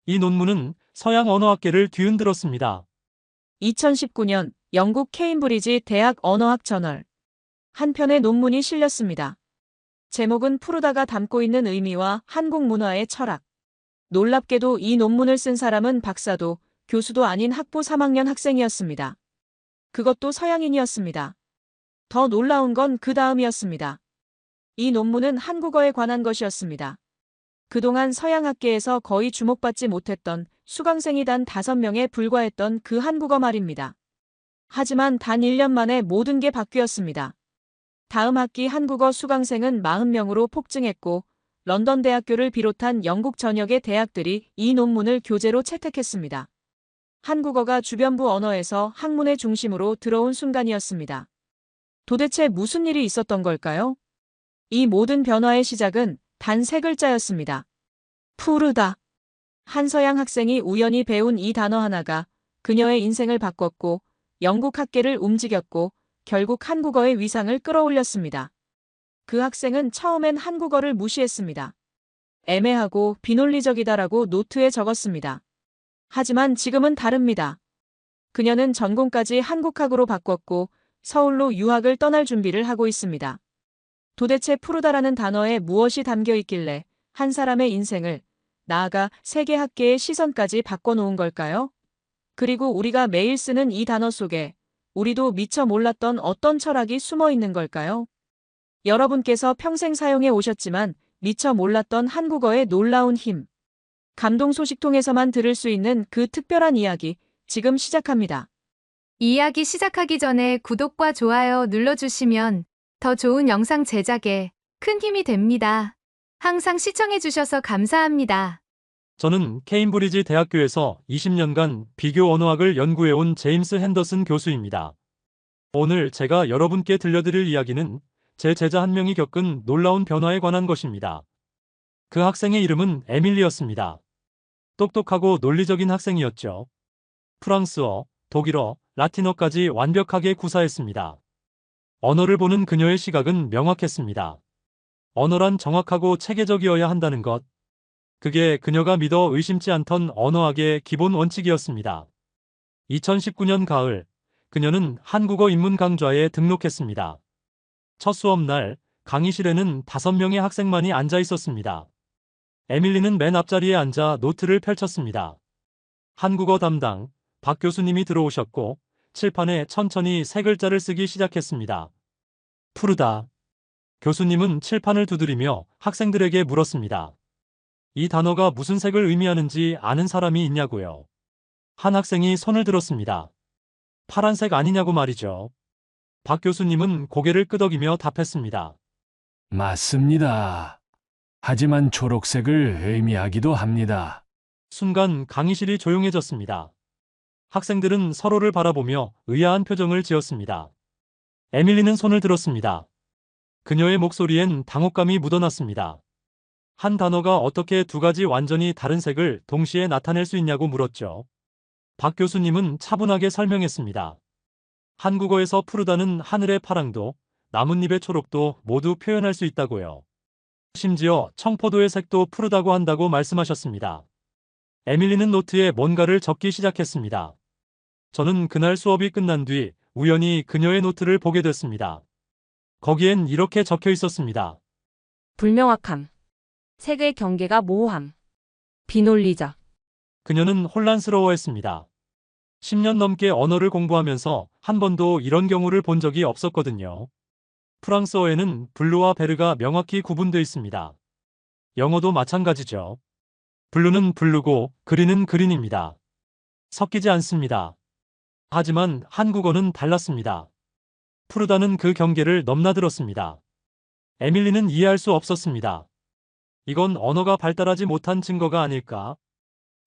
이 논문은 서양 언어학계를 뒤흔들었습니다. 2019년 영국 케임브리지 대학 언어학 저널 한 편의 논문이 실렸습니다. 제목은 푸르다가 담고 있는 의미와 한국 문화의 철학. 놀랍게도 이 논문을 쓴 사람은 박사도 교수도 아닌 학부 3학년 학생이었습니다. 그것도 서양인이었습니다. 더 놀라운 건 그 다음이었습니다. 이 논문은 한국어에 관한 것이었습니다. 그동안 서양학계에서 거의 주목받지 못했던 수강생이 단 5명에 불과했던 그 한국어 말입니다. 하지만 단 1년 만에 모든 게 바뀌었습니다. 다음 학기 한국어 수강생은 40명으로 폭증했고 런던 대학교를 비롯한 영국 전역의 대학들이 이 논문을 교재로 채택했습니다. 한국어가 주변부 언어에서 학문의 중심으로 들어온 순간이었습니다. 도대체 무슨 일이 있었던 걸까요? 이 모든 변화의 시작은 단 3글자였습니다. 푸르다. 한 서양 학생이 우연히 배운 이 단어 하나가 그녀의 인생을 바꿨고 영국 학계를 움직였고 결국 한국어의 위상을 끌어올렸습니다. 그 학생은 처음엔 한국어를 무시했습니다. 애매하고 비논리적이다라고 노트에 적었습니다. 하지만 지금은 다릅니다. 그녀는 전공까지 한국학으로 바꿨고 서울로 유학을 떠날 준비를 하고 있습니다. 도대체 푸르다라는 단어에 무엇이 담겨 있길래 한 사람의 인생을, 나아가 세계 학계의 시선까지 바꿔놓은 걸까요? 그리고 우리가 매일 쓰는 이 단어 속에 우리도 미처 몰랐던 어떤 철학이 숨어 있는 걸까요? 여러분께서 평생 사용해 오셨지만 미처 몰랐던 한국어의 놀라운 힘. 감동 소식통에서만 들을 수 있는 그 특별한 이야기, 지금 시작합니다. 이야기 시작하기 전에 구독과 좋아요 눌러주시면 더 좋은 영상 제작에 큰 힘이 됩니다. 항상 시청해주셔서 감사합니다. 저는 케임브리지 대학교에서 20년간 비교 언어학을 연구해온 제임스 핸더슨 교수입니다. 오늘 제가 여러분께 들려드릴 이야기는 제 제자 한 명이 겪은 놀라운 변화에 관한 것입니다. 그 학생의 이름은 에밀리였습니다. 똑똑하고 논리적인 학생이었죠. 프랑스어, 독일어, 라틴어까지 완벽하게 구사했습니다. 언어를 보는 그녀의 시각은 명확했습니다. 언어란 정확하고 체계적이어야 한다는 것. 그게 그녀가 믿어 의심치 않던 언어학의 기본 원칙이었습니다. 2019년 가을, 그녀는 한국어 입문 강좌에 등록했습니다. 첫 수업날, 강의실에는 5명의 학생만이 앉아 있었습니다. 에밀리는 맨 앞자리에 앉아 노트를 펼쳤습니다. 한국어 담당, 박 교수님이 들어오셨고, 칠판에 천천히 3글자를 쓰기 시작했습니다. 푸르다. 교수님은 칠판을 두드리며 학생들에게 물었습니다. 이 단어가 무슨 색을 의미하는지 아는 사람이 있냐고요. 한 학생이 손을 들었습니다. 파란색 아니냐고 말이죠. 박 교수님은 고개를 끄덕이며 답했습니다. 맞습니다. 하지만 초록색을 의미하기도 합니다. 순간 강의실이 조용해졌습니다. 학생들은 서로를 바라보며 의아한 표정을 지었습니다. 에밀리는 손을 들었습니다. 그녀의 목소리엔 당혹감이 묻어났습니다. 한 단어가 어떻게 2가지 완전히 다른 색을 동시에 나타낼 수 있냐고 물었죠. 박 교수님은 차분하게 설명했습니다. 한국어에서 푸르다는 하늘의 파랑도 나뭇잎의 초록도 모두 표현할 수 있다고요. 심지어 청포도의 색도 푸르다고 한다고 말씀하셨습니다. 에밀리는 노트에 뭔가를 적기 시작했습니다. 저는 그날 수업이 끝난 뒤 우연히 그녀의 노트를 보게 됐습니다. 거기엔 이렇게 적혀 있었습니다. 불명확함. 색의 경계가 모호함. 비논리적. 그녀는 혼란스러워했습니다. 10년 넘게 언어를 공부하면서 한 번도 이런 경우를 본 적이 없었거든요. 프랑스어에는 블루와 베르가 명확히 구분되어 있습니다. 영어도 마찬가지죠. 블루는 블루고 그린은 그린입니다. 섞이지 않습니다. 하지만 한국어는 달랐습니다. 푸르다는 그 경계를 넘나들었습니다. 에밀리는 이해할 수 없었습니다. 이건 언어가 발달하지 못한 증거가 아닐까?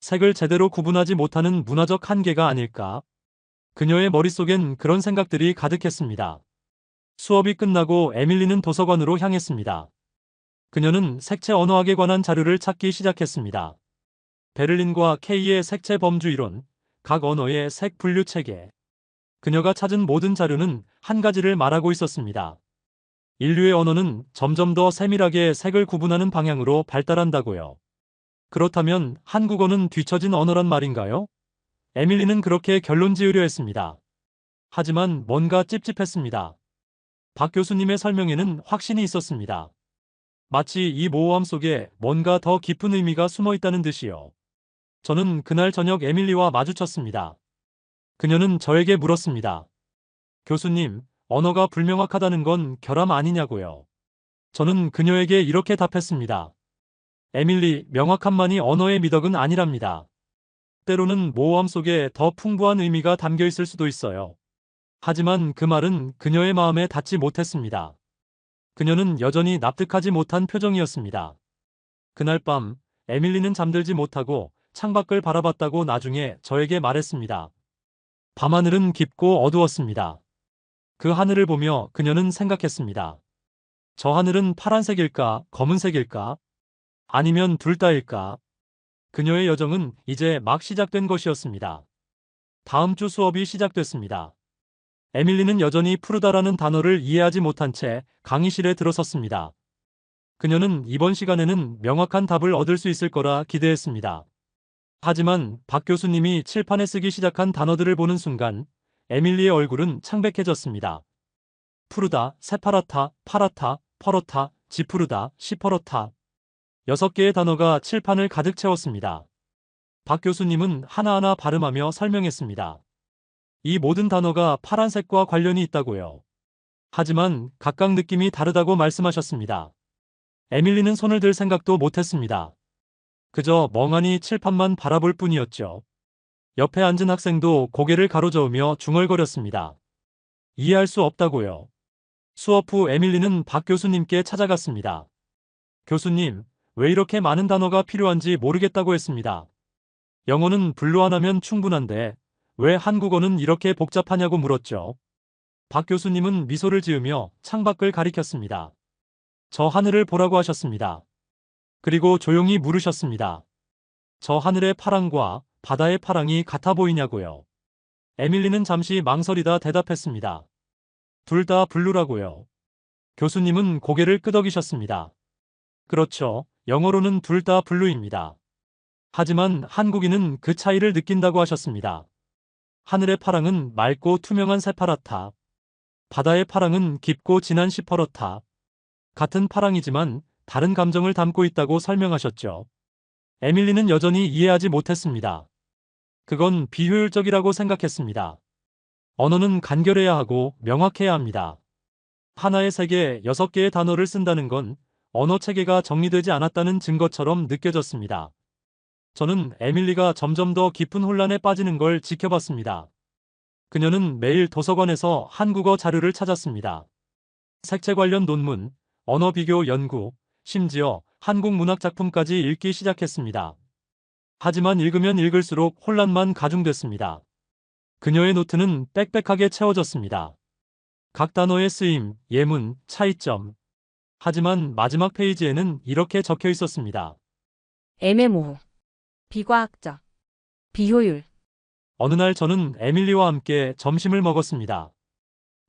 색을 제대로 구분하지 못하는 문화적 한계가 아닐까? 그녀의 머릿속엔 그런 생각들이 가득했습니다. 수업이 끝나고 에밀리는 도서관으로 향했습니다. 그녀는 색채 언어학에 관한 자료를 찾기 시작했습니다. 베를린과 K의 색채 범주 이론, 각 언어의 색 분류 체계. 그녀가 찾은 모든 자료는 한 가지를 말하고 있었습니다. 인류의 언어는 점점 더 세밀하게 색을 구분하는 방향으로 발달한다고요. 그렇다면 한국어는 뒤처진 언어란 말인가요? 에밀리는 그렇게 결론 지으려 했습니다. 하지만 뭔가 찝찝했습니다. 박 교수님의 설명에는 확신이 있었습니다. 마치 이 모호함 속에 뭔가 더 깊은 의미가 숨어 있다는 듯이요. 저는 그날 저녁 에밀리와 마주쳤습니다. 그녀는 저에게 물었습니다. 교수님, 언어가 불명확하다는 건 결함 아니냐고요. 저는 그녀에게 이렇게 답했습니다. 에밀리, 명확함만이 언어의 미덕은 아니랍니다. 때로는 모호함 속에 더 풍부한 의미가 담겨 있을 수도 있어요. 하지만 그 말은 그녀의 마음에 닿지 못했습니다. 그녀는 여전히 납득하지 못한 표정이었습니다. 그날 밤, 에밀리는 잠들지 못하고 창밖을 바라봤다고 나중에 저에게 말했습니다. 밤하늘은 깊고 어두웠습니다. 그 하늘을 보며 그녀는 생각했습니다. 저 하늘은 파란색일까, 검은색일까? 아니면 둘 다일까? 그녀의 여정은 이제 막 시작된 것이었습니다. 다음 주 수업이 시작됐습니다. 에밀리는 여전히 푸르다라는 단어를 이해하지 못한 채 강의실에 들어섰습니다. 그녀는 이번 시간에는 명확한 답을 얻을 수 있을 거라 기대했습니다. 하지만 박 교수님이 칠판에 쓰기 시작한 단어들을 보는 순간 에밀리의 얼굴은 창백해졌습니다. 푸르다, 새파랗다, 파랗다, 퍼렇다, 지푸르다, 시퍼렇다. 6개의 단어가 칠판을 가득 채웠습니다. 박 교수님은 하나하나 발음하며 설명했습니다. 이 모든 단어가 파란색과 관련이 있다고요. 하지만 각각 느낌이 다르다고 말씀하셨습니다. 에밀리는 손을 들 생각도 못했습니다. 그저 멍하니 칠판만 바라볼 뿐이었죠. 옆에 앉은 학생도 고개를 가로저으며 중얼거렸습니다. 이해할 수 없다고요. 수업 후 에밀리는 박 교수님께 찾아갔습니다. 교수님, 왜 이렇게 많은 단어가 필요한지 모르겠다고 했습니다. 영어는 불루하나면 충분한데 왜 한국어는 이렇게 복잡하냐고 물었죠. 박 교수님은 미소를 지으며 창밖을 가리켰습니다. 저 하늘을 보라고 하셨습니다. 그리고 조용히 물으셨습니다. 저 하늘의 파랑과 바다의 파랑이 같아 보이냐고요. 에밀리는 잠시 망설이다 대답했습니다. 둘 다 블루라고요. 교수님은 고개를 끄덕이셨습니다. 그렇죠. 영어로는 둘 다 블루입니다. 하지만 한국인은 그 차이를 느낀다고 하셨습니다. 하늘의 파랑은 맑고 투명한 새파랗다. 바다의 파랑은 깊고 진한 시퍼렇다. 같은 파랑이지만 다른 감정을 담고 있다고 설명하셨죠. 에밀리는 여전히 이해하지 못했습니다. 그건 비효율적이라고 생각했습니다. 언어는 간결해야 하고 명확해야 합니다. 하나의 색에 6개의 단어를 쓴다는 건 언어 체계가 정리되지 않았다는 증거처럼 느껴졌습니다. 저는 에밀리가 점점 더 깊은 혼란에 빠지는 걸 지켜봤습니다. 그녀는 매일 도서관에서 한국어 자료를 찾았습니다. 색채 관련 논문, 언어 비교 연구, 심지어 한국 문학 작품까지 읽기 시작했습니다. 하지만 읽으면 읽을수록 혼란만 가중됐습니다. 그녀의 노트는 빽빽하게 채워졌습니다. 각 단어의 쓰임, 예문, 차이점. 하지만 마지막 페이지에는 이렇게 적혀 있었습니다. 애매모호, 비과학적, 비효율. 어느 날 저는 에밀리와 함께 점심을 먹었습니다.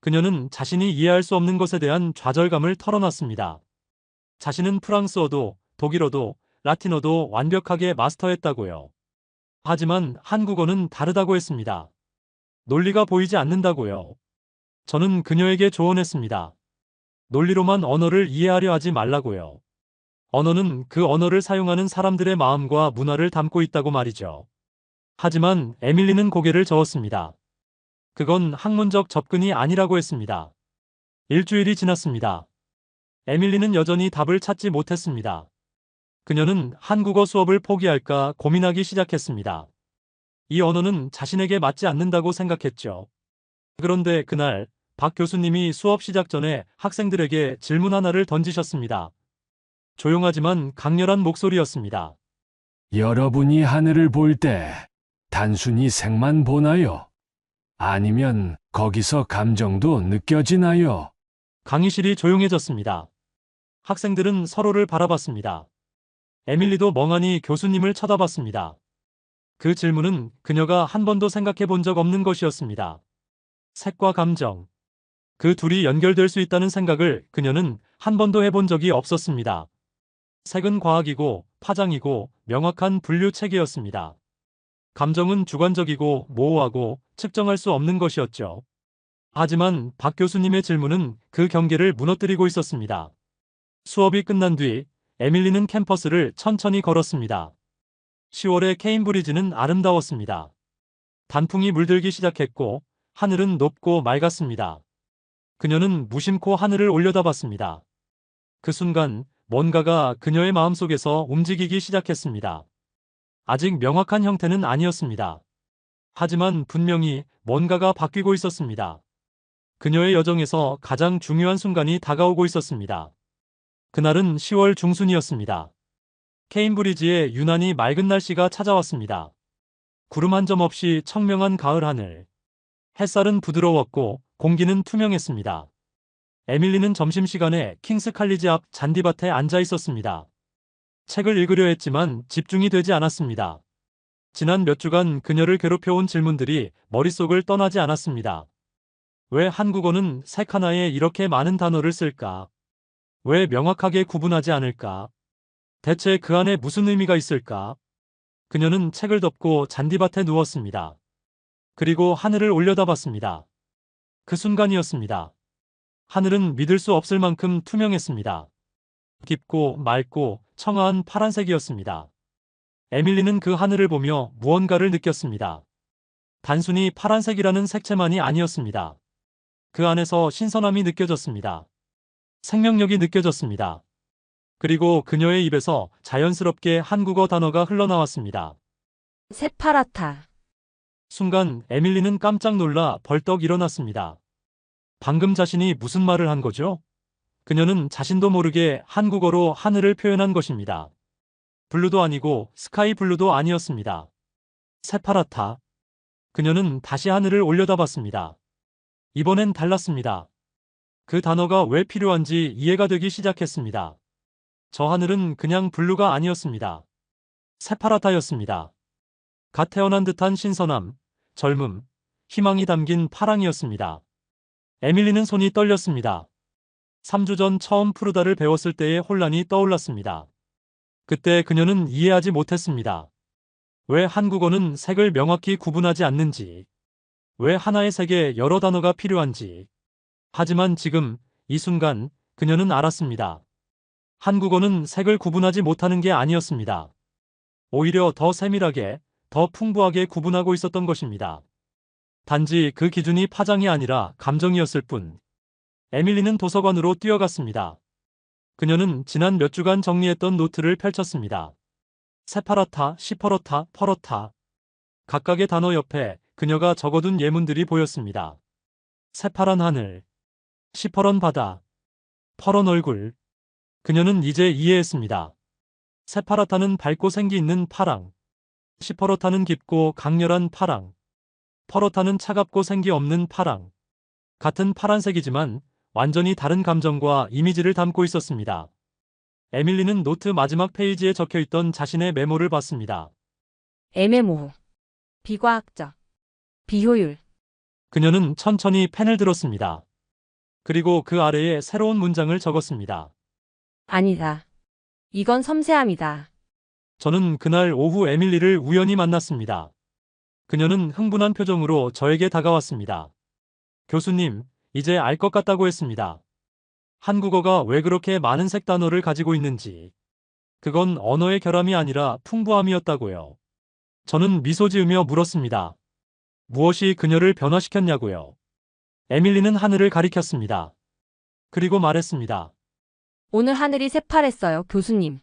그녀는 자신이 이해할 수 없는 것에 대한 좌절감을 털어놨습니다. 자신은 프랑스어도, 독일어도, 라틴어도 완벽하게 마스터했다고요. 하지만 한국어는 다르다고 했습니다. 논리가 보이지 않는다고요. 저는 그녀에게 조언했습니다. 논리로만 언어를 이해하려 하지 말라고요. 언어는 그 언어를 사용하는 사람들의 마음과 문화를 담고 있다고 말이죠. 하지만 에밀리는 고개를 저었습니다. 그건 학문적 접근이 아니라고 했습니다. 일주일이 지났습니다. 에밀리는 여전히 답을 찾지 못했습니다. 그녀는 한국어 수업을 포기할까 고민하기 시작했습니다. 이 언어는 자신에게 맞지 않는다고 생각했죠. 그런데 그날 박 교수님이 수업 시작 전에 학생들에게 질문 하나를 던지셨습니다. 조용하지만 강렬한 목소리였습니다. 여러분이 하늘을 볼 때 단순히 색만 보나요? 아니면 거기서 감정도 느껴지나요? 강의실이 조용해졌습니다. 학생들은 서로를 바라봤습니다. 에밀리도 멍하니 교수님을 쳐다봤습니다. 그 질문은 그녀가 한 번도 생각해 본 적 없는 것이었습니다. 색과 감정. 그 둘이 연결될 수 있다는 생각을 그녀는 한 번도 해본 적이 없었습니다. 색은 과학이고 파장이고 명확한 분류 체계였습니다. 감정은 주관적이고 모호하고 측정할 수 없는 것이었죠. 하지만 박 교수님의 질문은 그 경계를 무너뜨리고 있었습니다. 수업이 끝난 뒤 에밀리는 캠퍼스를 천천히 걸었습니다. 10월의 케임브리지는 아름다웠습니다. 단풍이 물들기 시작했고 하늘은 높고 맑았습니다. 그녀는 무심코 하늘을 올려다봤습니다. 그 순간 뭔가가 그녀의 마음속에서 움직이기 시작했습니다. 아직 명확한 형태는 아니었습니다. 하지만 분명히 뭔가가 바뀌고 있었습니다. 그녀의 여정에서 가장 중요한 순간이 다가오고 있었습니다. 그날은 10월 중순이었습니다. 케임브리지에 유난히 맑은 날씨가 찾아왔습니다. 구름 한 점 없이 청명한 가을 하늘. 햇살은 부드러웠고 공기는 투명했습니다. 에밀리는 점심시간에 킹스 칼리지 앞 잔디밭에 앉아 있었습니다. 책을 읽으려 했지만 집중이 되지 않았습니다. 지난 몇 주간 그녀를 괴롭혀온 질문들이 머릿속을 떠나지 않았습니다. 왜 한국어는 색 하나에 이렇게 많은 단어를 쓸까? 왜 명확하게 구분하지 않을까? 대체 그 안에 무슨 의미가 있을까? 그녀는 책을 덮고 잔디밭에 누웠습니다. 그리고 하늘을 올려다봤습니다. 그 순간이었습니다. 하늘은 믿을 수 없을 만큼 투명했습니다. 깊고 맑고 청아한 파란색이었습니다. 에밀리는 그 하늘을 보며 무언가를 느꼈습니다. 단순히 파란색이라는 색채만이 아니었습니다. 그 안에서 신선함이 느껴졌습니다. 생명력이 느껴졌습니다. 그리고 그녀의 입에서 자연스럽게 한국어 단어가 흘러나왔습니다. 새파랗다. 순간 에밀리는 깜짝 놀라 벌떡 일어났습니다. 방금 자신이 무슨 말을 한 거죠? 그녀는 자신도 모르게 한국어로 하늘을 표현한 것입니다. 블루도 아니고 스카이 블루도 아니었습니다. 새파랗다. 그녀는 다시 하늘을 올려다봤습니다. 이번엔 달랐습니다. 그 단어가 왜 필요한지 이해가 되기 시작했습니다. 저 하늘은 그냥 블루가 아니었습니다. 새파랗다였습니다. 갓 태어난 듯한 신선함, 젊음, 희망이 담긴 파랑이었습니다. 에밀리는 손이 떨렸습니다. 3주 전 처음 푸르다를 배웠을 때의 혼란이 떠올랐습니다. 그때 그녀는 이해하지 못했습니다. 왜 한국어는 색을 명확히 구분하지 않는지, 왜 하나의 색에 여러 단어가 필요한지. 하지만 지금, 이 순간, 그녀는 알았습니다. 한국어는 색을 구분하지 못하는 게 아니었습니다. 오히려 더 세밀하게, 더 풍부하게 구분하고 있었던 것입니다. 단지 그 기준이 파장이 아니라 감정이었을 뿐. 에밀리는 도서관으로 뛰어갔습니다. 그녀는 지난 몇 주간 정리했던 노트를 펼쳤습니다. 새파랗다, 시퍼렇다, 퍼렇다. 각각의 단어 옆에 그녀가 적어둔 예문들이 보였습니다. 새파란 하늘, 시퍼런 바다, 퍼런 얼굴. 그녀는 이제 이해했습니다. 새파랗다는 밝고 생기 있는 파랑, 시퍼렇다는 깊고 강렬한 파랑, 퍼렇다는 차갑고 생기 없는 파랑. 같은 파란색이지만 완전히 다른 감정과 이미지를 담고 있었습니다. 에밀리는 노트 마지막 페이지에 적혀있던 자신의 메모를 봤습니다. 애매모호. 비과학적. 비효율. 그녀는 천천히 펜을 들었습니다. 그리고 그 아래에 새로운 문장을 적었습니다. 아니다. 이건 섬세함이다. 저는 그날 오후 에밀리를 우연히 만났습니다. 그녀는 흥분한 표정으로 저에게 다가왔습니다. 교수님, 이제 알 것 같다고 했습니다. 한국어가 왜 그렇게 많은 색 단어를 가지고 있는지. 그건 언어의 결함이 아니라 풍부함이었다고요. 저는 미소 지으며 물었습니다. 무엇이 그녀를 변화시켰냐고요. 에밀리는 하늘을 가리켰습니다. 그리고 말했습니다. 오늘 하늘이 새파랬어요, 교수님.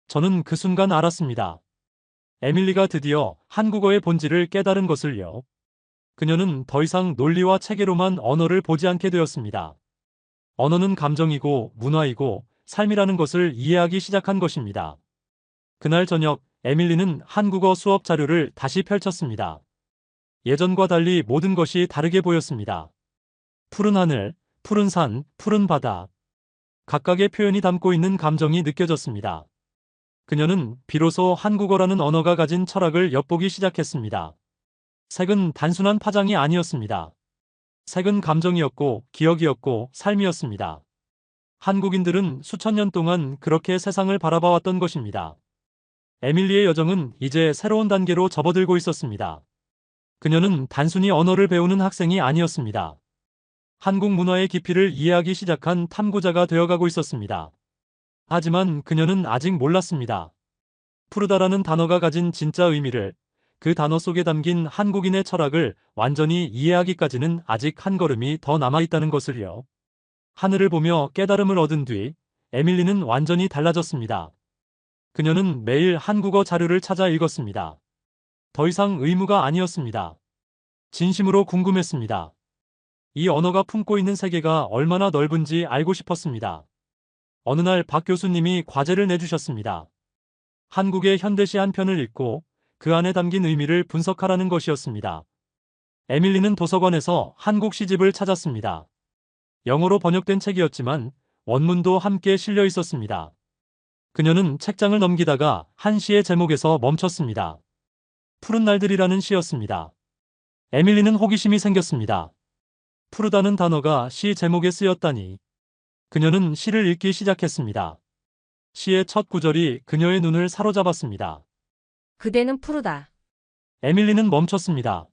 저는 그 순간 알았습니다. 에밀리가 드디어 한국어의 본질을 깨달은 것을요. 그녀는 더 이상 논리와 체계로만 언어를 보지 않게 되었습니다. 언어는 감정이고 문화이고 삶이라는 것을 이해하기 시작한 것입니다. 그날 저녁 에밀리는 한국어 수업 자료를 다시 펼쳤습니다. 예전과 달리 모든 것이 다르게 보였습니다. 푸른 하늘, 푸른 산, 푸른 바다. 각각의 표현이 담고 있는 감정이 느껴졌습니다. 그녀는 비로소 한국어라는 언어가 가진 철학을 엿보기 시작했습니다. 색은 단순한 파장이 아니었습니다. 색은 감정이었고 기억이었고 삶이었습니다. 한국인들은 수천 년 동안 그렇게 세상을 바라봐왔던 것입니다. 에밀리의 여정은 이제 새로운 단계로 접어들고 있었습니다. 그녀는 단순히 언어를 배우는 학생이 아니었습니다. 한국 문화의 깊이를 이해하기 시작한 탐구자가 되어가고 있었습니다. 하지만 그녀는 아직 몰랐습니다. 푸르다라는 단어가 가진 진짜 의미를, 그 단어 속에 담긴 한국인의 철학을 완전히 이해하기까지는 아직 한 걸음이 더 남아있다는 것을요. 하늘을 보며 깨달음을 얻은 뒤 에밀리는 완전히 달라졌습니다. 그녀는 매일 한국어 자료를 찾아 읽었습니다. 더 이상 의무가 아니었습니다. 진심으로 궁금했습니다. 이 언어가 품고 있는 세계가 얼마나 넓은지 알고 싶었습니다. 어느 날 박 교수님이 과제를 내주셨습니다. 한국의 현대시 한 편을 읽고 그 안에 담긴 의미를 분석하라는 것이었습니다. 에밀리는 도서관에서 한국 시집을 찾았습니다. 영어로 번역된 책이었지만 원문도 함께 실려 있었습니다. 그녀는 책장을 넘기다가 한 시의 제목에서 멈췄습니다. 푸른 날들이라는 시였습니다. 에밀리는 호기심이 생겼습니다. 푸르다는 단어가 시 제목에 쓰였다니. 그녀는 시를 읽기 시작했습니다. 시의 첫 구절이 그녀의 눈을 사로잡았습니다. 그대는 푸르다. 에밀리는 멈췄습니다.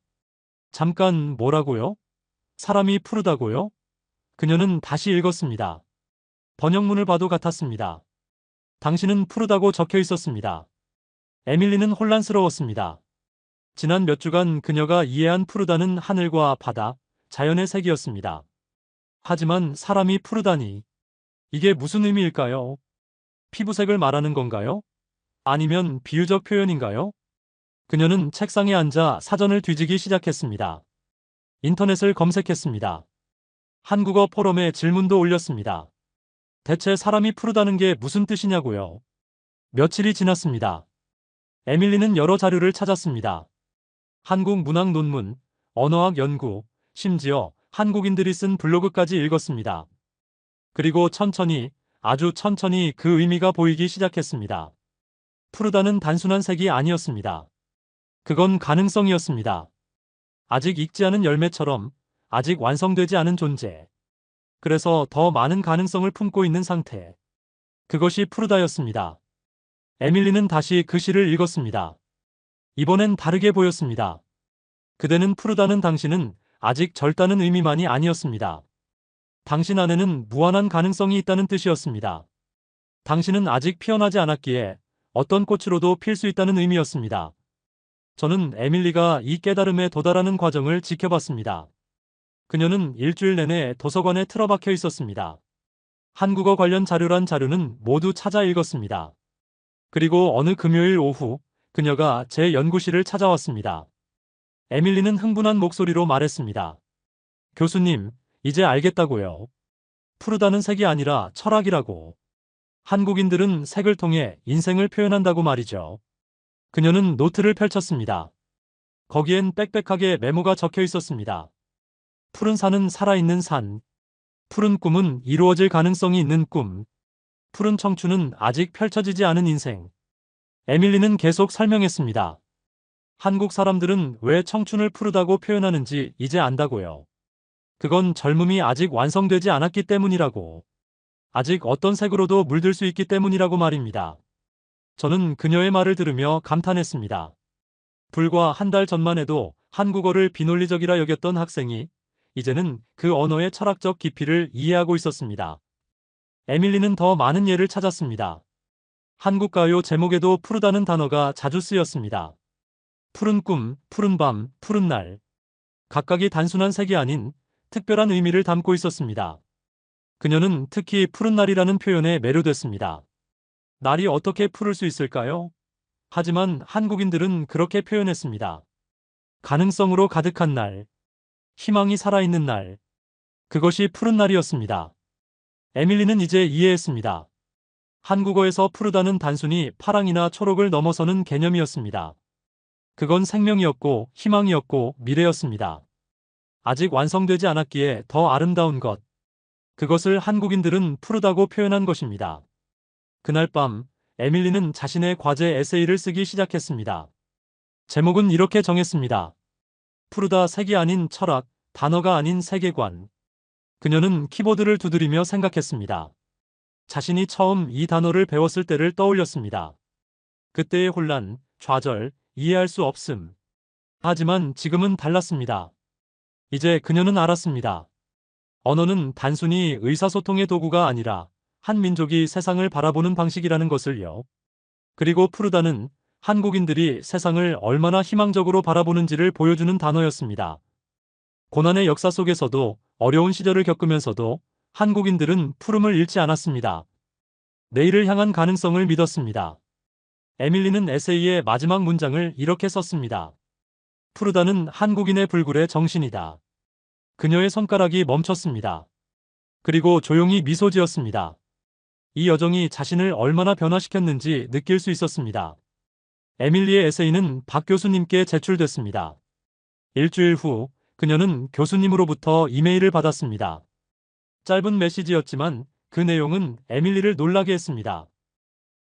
잠깐, 뭐라고요? 사람이 푸르다고요? 그녀는 다시 읽었습니다. 번역문을 봐도 같았습니다. 당신은 푸르다고 적혀 있었습니다. 에밀리는 혼란스러웠습니다. 지난 몇 주간 그녀가 이해한 푸르다는 하늘과 바다, 자연의 색이었습니다. 하지만 사람이 푸르다니. 이게 무슨 의미일까요? 피부색을 말하는 건가요? 아니면 비유적 표현인가요? 그녀는 책상에 앉아 사전을 뒤지기 시작했습니다. 인터넷을 검색했습니다. 한국어 포럼에 질문도 올렸습니다. 대체 사람이 푸르다는 게 무슨 뜻이냐고요? 며칠이 지났습니다. 에밀리는 여러 자료를 찾았습니다. 한국 문학 논문, 언어학 연구, 심지어 한국인들이 쓴 블로그까지 읽었습니다. 그리고 천천히, 아주 천천히 그 의미가 보이기 시작했습니다. 푸르다는 단순한 색이 아니었습니다. 그건 가능성이었습니다. 아직 익지 않은 열매처럼, 아직 완성되지 않은 존재. 그래서 더 많은 가능성을 품고 있는 상태. 그것이 푸르다였습니다. 에밀리는 다시 그 시를 읽었습니다. 이번엔 다르게 보였습니다. 그대는 푸르다는 당신은 아직 젊다는 의미만이 아니었습니다. 당신 안에는 무한한 가능성이 있다는 뜻이었습니다. 당신은 아직 피어나지 않았기에 어떤 꽃으로도 필 수 있다는 의미였습니다. 저는 에밀리가 이 깨달음에 도달하는 과정을 지켜봤습니다. 그녀는 일주일 내내 도서관에 틀어박혀 있었습니다. 한국어 관련 자료란 자료는 모두 찾아 읽었습니다. 그리고 어느 금요일 오후 그녀가 제 연구실을 찾아왔습니다. 에밀리는 흥분한 목소리로 말했습니다. 교수님, 이제 알겠다고요. 푸르다는 색이 아니라 철학이라고. 한국인들은 색을 통해 인생을 표현한다고 말이죠. 그녀는 노트를 펼쳤습니다. 거기엔 빽빽하게 메모가 적혀 있었습니다. 푸른 산은 살아있는 산. 푸른 꿈은 이루어질 가능성이 있는 꿈. 푸른 청춘은 아직 펼쳐지지 않은 인생. 에밀리는 계속 설명했습니다. 한국 사람들은 왜 청춘을 푸르다고 표현하는지 이제 안다고요. 그건 젊음이 아직 완성되지 않았기 때문이라고. 아직 어떤 색으로도 물들 수 있기 때문이라고 말입니다. 저는 그녀의 말을 들으며 감탄했습니다. 불과 한 달 전만 해도 한국어를 비논리적이라 여겼던 학생이 이제는 그 언어의 철학적 깊이를 이해하고 있었습니다. 에밀리는 더 많은 예를 찾았습니다. 한국 가요 제목에도 푸르다는 단어가 자주 쓰였습니다. 푸른 꿈, 푸른 밤, 푸른 날. 각각이 단순한 색이 아닌 특별한 의미를 담고 있었습니다. 그녀는 특히 푸른 날이라는 표현에 매료됐습니다. 날이 어떻게 푸를 수 있을까요? 하지만 한국인들은 그렇게 표현했습니다. 가능성으로 가득한 날, 희망이 살아있는 날. 그것이 푸른 날이었습니다. 에밀리는 이제 이해했습니다. 한국어에서 푸르다는 단순히 파랑이나 초록을 넘어서는 개념이었습니다. 그건 생명이었고 희망이었고 미래였습니다. 아직 완성되지 않았기에 더 아름다운 것. 그것을 한국인들은 푸르다고 표현한 것입니다. 그날 밤, 에밀리는 자신의 과제 에세이를 쓰기 시작했습니다. 제목은 이렇게 정했습니다. 푸르다 색이 아닌 철학, 단어가 아닌 세계관. 그녀는 키보드를 두드리며 생각했습니다. 자신이 처음 이 단어를 배웠을 때를 떠올렸습니다. 그때의 혼란, 좌절, 이해할 수 없음. 하지만 지금은 달랐습니다. 이제 그녀는 알았습니다. 언어는 단순히 의사소통의 도구가 아니라 한 민족이 세상을 바라보는 방식이라는 것을요. 그리고 푸르다는 한국인들이 세상을 얼마나 희망적으로 바라보는지를 보여주는 단어였습니다. 고난의 역사 속에서도 어려운 시절을 겪으면서도 한국인들은 푸름을 잃지 않았습니다. 내일을 향한 가능성을 믿었습니다. 에밀리는 에세이의 마지막 문장을 이렇게 썼습니다. 푸르다는 한국인의 불굴의 정신이다. 그녀의 손가락이 멈췄습니다. 그리고 조용히 미소 지었습니다. 이 여정이 자신을 얼마나 변화시켰는지 느낄 수 있었습니다. 에밀리의 에세이는 박 교수님께 제출됐습니다. 일주일 후 그녀는 교수님으로부터 이메일을 받았습니다. 짧은 메시지였지만 그 내용은 에밀리를 놀라게 했습니다.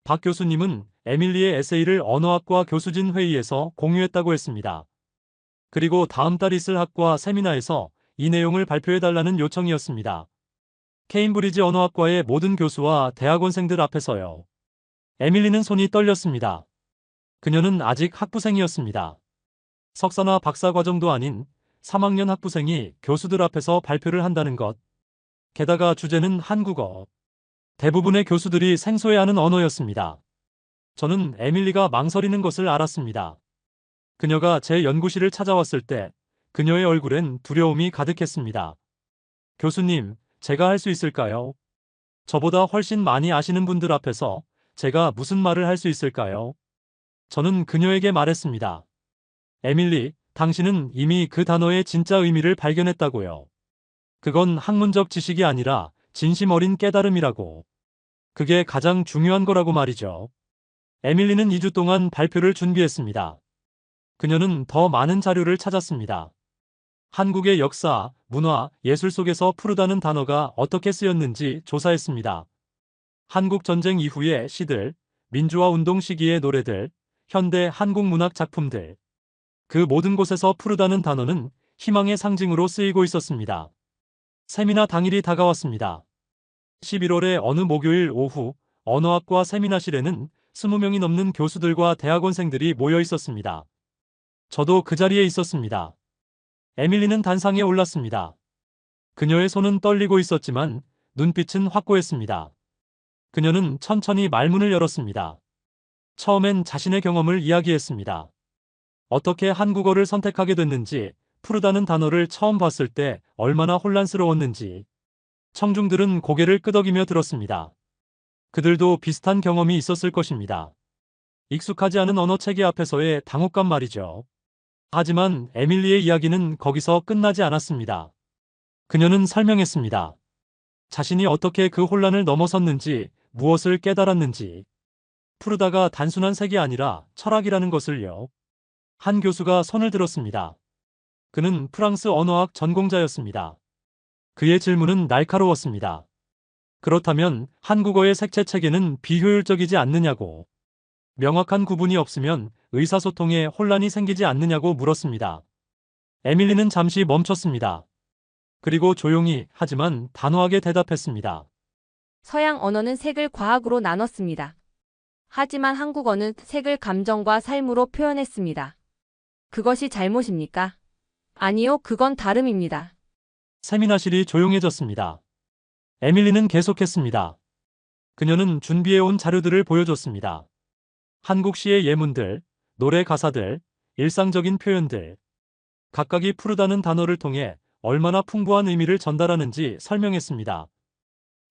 박 교수님은 에밀리의 에세이를 언어학과 교수진 회의에서 공유했다고 했습니다. 그리고 다음 달 있을 학과 세미나에서 이 내용을 발표해달라는 요청이었습니다. 케임브리지 언어학과의 모든 교수와 대학원생들 앞에서요. 에밀리는 손이 떨렸습니다. 그녀는 아직 학부생이었습니다. 석사나 박사 과정도 아닌 3학년 학부생이 교수들 앞에서 발표를 한다는 것. 게다가 주제는 한국어. 대부분의 교수들이 생소해하는 언어였습니다. 저는 에밀리가 망설이는 것을 알았습니다. 그녀가 제 연구실을 찾아왔을 때 그녀의 얼굴엔 두려움이 가득했습니다. 교수님, 제가 할 수 있을까요? 저보다 훨씬 많이 아시는 분들 앞에서 제가 무슨 말을 할 수 있을까요? 저는 그녀에게 말했습니다. 에밀리, 당신은 이미 그 단어의 진짜 의미를 발견했다고요. 그건 학문적 지식이 아니라 진심 어린 깨달음이라고. 그게 가장 중요한 거라고 말이죠. 에밀리는 2주 동안 발표를 준비했습니다. 그녀는 더 많은 자료를 찾았습니다. 한국의 역사, 문화, 예술 속에서 푸르다는 단어가 어떻게 쓰였는지 조사했습니다. 한국 전쟁 이후의 시들, 민주화 운동 시기의 노래들, 현대 한국 문학 작품들. 그 모든 곳에서 푸르다는 단어는 희망의 상징으로 쓰이고 있었습니다. 세미나 당일이 다가왔습니다. 11월의 어느 목요일 오후 언어학과 세미나실에는 20명이 넘는 교수들과 대학원생들이 모여 있었습니다. 저도 그 자리에 있었습니다. 에밀리는 단상에 올랐습니다. 그녀의 손은 떨리고 있었지만 눈빛은 확고했습니다. 그녀는 천천히 말문을 열었습니다. 처음엔 자신의 경험을 이야기했습니다. 어떻게 한국어를 선택하게 됐는지, 푸르다는 단어를 처음 봤을 때 얼마나 혼란스러웠는지. 청중들은 고개를 끄덕이며 들었습니다. 그들도 비슷한 경험이 있었을 것입니다. 익숙하지 않은 언어 체계 앞에서의 당혹감 말이죠. 하지만 에밀리의 이야기는 거기서 끝나지 않았습니다. 그녀는 설명했습니다. 자신이 어떻게 그 혼란을 넘어섰는지, 무엇을 깨달았는지. 푸르다가 단순한 색이 아니라 철학이라는 것을요. 한 교수가 손을 들었습니다. 그는 프랑스 언어학 전공자였습니다. 그의 질문은 날카로웠습니다. 그렇다면 한국어의 색채 체계는 비효율적이지 않느냐고. 명확한 구분이 없으면 의사소통에 혼란이 생기지 않느냐고 물었습니다. 에밀리는 잠시 멈췄습니다. 그리고 조용히 하지만 단호하게 대답했습니다. 서양 언어는 색을 과학으로 나눴습니다. 하지만 한국어는 색을 감정과 삶으로 표현했습니다. 그것이 잘못입니까? 아니요, 그건 다름입니다. 세미나실이 조용해졌습니다. 에밀리는 계속했습니다. 그녀는 준비해온 자료들을 보여줬습니다. 한국 시의 예문들, 노래 가사들, 일상적인 표현들. 각각이 푸르다는 단어를 통해 얼마나 풍부한 의미를 전달하는지 설명했습니다.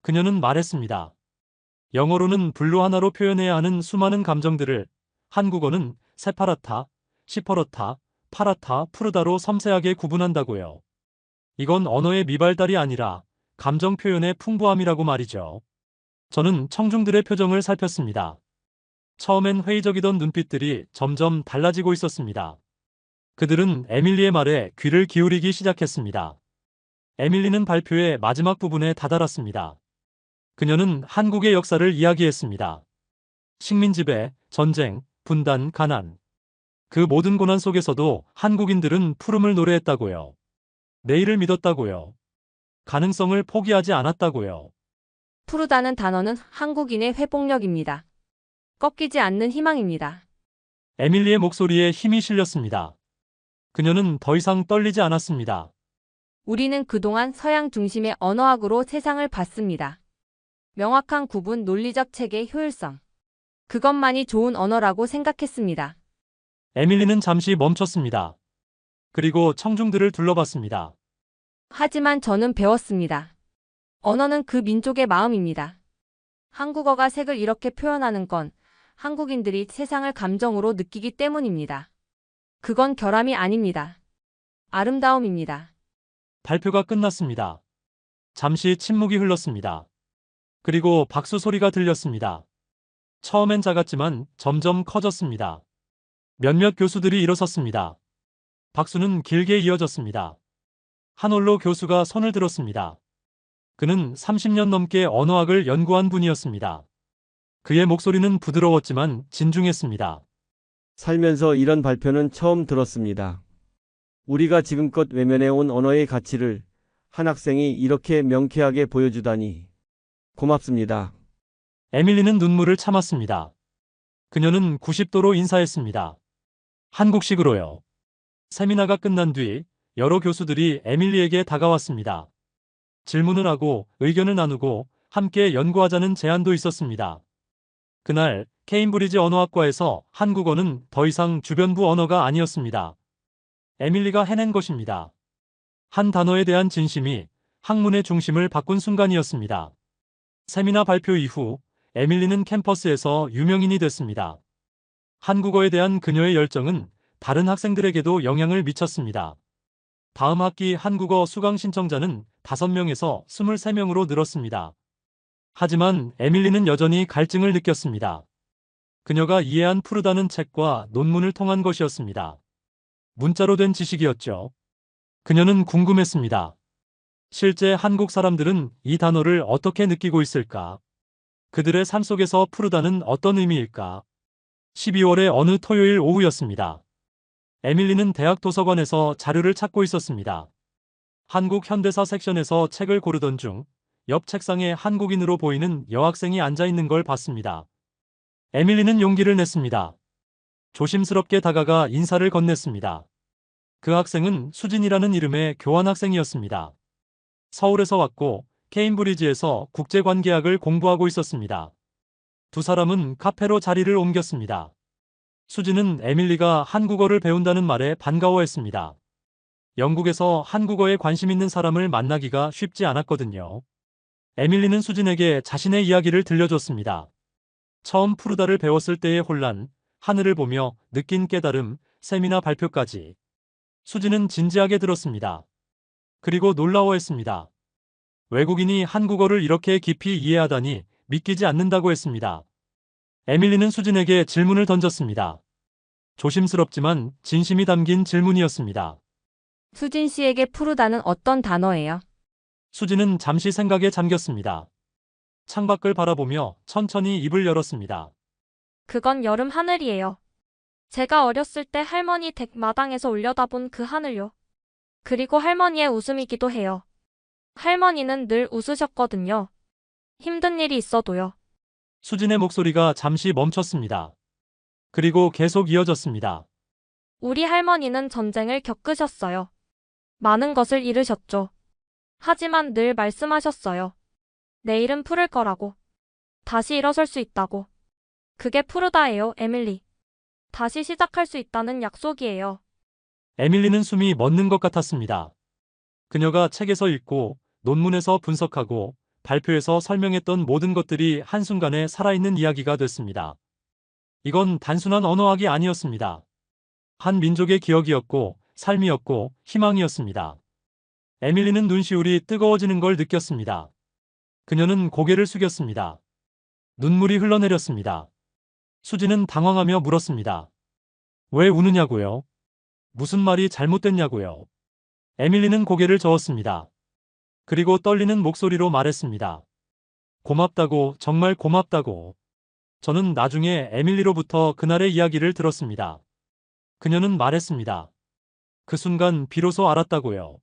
그녀는 말했습니다. 영어로는 블루 하나로 표현해야 하는 수많은 감정들을 한국어는 세파라타, 시퍼러타, 파라타, 푸르다로 섬세하게 구분한다고요. 이건 언어의 미발달이 아니라 감정 표현의 풍부함이라고 말이죠. 저는 청중들의 표정을 살폈습니다. 처음엔 회의적이던 눈빛들이 점점 달라지고 있었습니다. 그들은 에밀리의 말에 귀를 기울이기 시작했습니다. 에밀리는 발표의 마지막 부분에 다다랐습니다. 그녀는 한국의 역사를 이야기했습니다. 식민지배, 전쟁, 분단, 가난. 그 모든 고난 속에서도 한국인들은 푸름을 노래했다고요. 내일을 믿었다고요. 가능성을 포기하지 않았다고요. 푸르다는 단어는 한국인의 회복력입니다. 꺾이지 않는 희망입니다. 에밀리의 목소리에 힘이 실렸습니다. 그녀는 더 이상 떨리지 않았습니다. 우리는 그동안 서양 중심의 언어학으로 세상을 봤습니다. 명확한 구분, 논리적 체계, 효율성. 그것만이 좋은 언어라고 생각했습니다. 에밀리는 잠시 멈췄습니다. 그리고 청중들을 둘러봤습니다. 하지만 저는 배웠습니다. 언어는 그 민족의 마음입니다. 한국어가 색을 이렇게 표현하는 건 한국인들이 세상을 감정으로 느끼기 때문입니다. 그건 결함이 아닙니다. 아름다움입니다. 발표가 끝났습니다. 잠시 침묵이 흘렀습니다. 그리고 박수 소리가 들렸습니다. 처음엔 작았지만 점점 커졌습니다. 몇몇 교수들이 일어섰습니다. 박수는 길게 이어졌습니다. 한올로 교수가 손을 들었습니다. 그는 30년 넘게 언어학을 연구한 분이었습니다. 그의 목소리는 부드러웠지만 진중했습니다. 살면서 이런 발표는 처음 들었습니다. 우리가 지금껏 외면해온 언어의 가치를 한 학생이 이렇게 명쾌하게 보여주다니. 고맙습니다. 에밀리는 눈물을 참았습니다. 그녀는 90도로 인사했습니다. 한국식으로요. 세미나가 끝난 뒤 여러 교수들이 에밀리에게 다가왔습니다. 질문을 하고 의견을 나누고 함께 연구하자는 제안도 있었습니다. 그날 케임브리지 언어학과에서 한국어는 더 이상 주변부 언어가 아니었습니다. 에밀리가 해낸 것입니다. 한 단어에 대한 진심이 학문의 중심을 바꾼 순간이었습니다. 세미나 발표 이후 에밀리는 캠퍼스에서 유명인이 됐습니다. 한국어에 대한 그녀의 열정은 다른 학생들에게도 영향을 미쳤습니다. 다음 학기 한국어 수강 신청자는 5명에서 23명으로 늘었습니다. 하지만 에밀리는 여전히 갈증을 느꼈습니다. 그녀가 이해한 푸르다는 책과 논문을 통한 것이었습니다. 문자로 된 지식이었죠. 그녀는 궁금했습니다. 실제 한국 사람들은 이 단어를 어떻게 느끼고 있을까? 그들의 삶 속에서 푸르다는 어떤 의미일까? 12월의 어느 토요일 오후였습니다. 에밀리는 대학 도서관에서 자료를 찾고 있었습니다. 한국 현대사 섹션에서 책을 고르던 중 옆 책상에 한국인으로 보이는 여학생이 앉아 있는 걸 봤습니다. 에밀리는 용기를 냈습니다. 조심스럽게 다가가 인사를 건넸습니다. 그 학생은 수진이라는 이름의 교환학생이었습니다. 서울에서 왔고 케임브리지에서 국제관계학을 공부하고 있었습니다. 두 사람은 카페로 자리를 옮겼습니다. 수진은 에밀리가 한국어를 배운다는 말에 반가워했습니다. 영국에서 한국어에 관심 있는 사람을 만나기가 쉽지 않았거든요. 에밀리는 수진에게 자신의 이야기를 들려줬습니다. 처음 푸르다를 배웠을 때의 혼란, 하늘을 보며 느낀 깨달음, 세미나 발표까지. 수진은 진지하게 들었습니다. 그리고 놀라워했습니다. 외국인이 한국어를 이렇게 깊이 이해하다니 믿기지 않는다고 했습니다. 에밀리는 수진에게 질문을 던졌습니다. 조심스럽지만 진심이 담긴 질문이었습니다. 수진 씨에게 푸르다는 어떤 단어예요? 수진은 잠시 생각에 잠겼습니다. 창밖을 바라보며 천천히 입을 열었습니다. 그건 여름 하늘이에요. 제가 어렸을 때 할머니 댁 마당에서 올려다본 그 하늘요. 그리고 할머니의 웃음이기도 해요. 할머니는 늘 웃으셨거든요. 힘든 일이 있어도요. 수진의 목소리가 잠시 멈췄습니다. 그리고 계속 이어졌습니다. 우리 할머니는 전쟁을 겪으셨어요. 많은 것을 잃으셨죠. 하지만 늘 말씀하셨어요. 내일은 푸를 거라고. 다시 일어설 수 있다고. 그게 푸르다예요, 에밀리. 다시 시작할 수 있다는 약속이에요. 에밀리는 숨이 멎는 것 같았습니다. 그녀가 책에서 읽고 논문에서 분석하고 발표에서 설명했던 모든 것들이 한순간에 살아있는 이야기가 됐습니다. 이건 단순한 언어학이 아니었습니다. 한 민족의 기억이었고 삶이었고 희망이었습니다. 에밀리는 눈시울이 뜨거워지는 걸 느꼈습니다. 그녀는 고개를 숙였습니다. 눈물이 흘러내렸습니다. 수지는 당황하며 물었습니다. 왜 우느냐고요? 무슨 말이 잘못됐냐고요? 에밀리는 고개를 저었습니다. 그리고 떨리는 목소리로 말했습니다. 고맙다고, 정말 고맙다고. 저는 나중에 에밀리로부터 그날의 이야기를 들었습니다. 그녀는 말했습니다. 그 순간 비로소 알았다고요.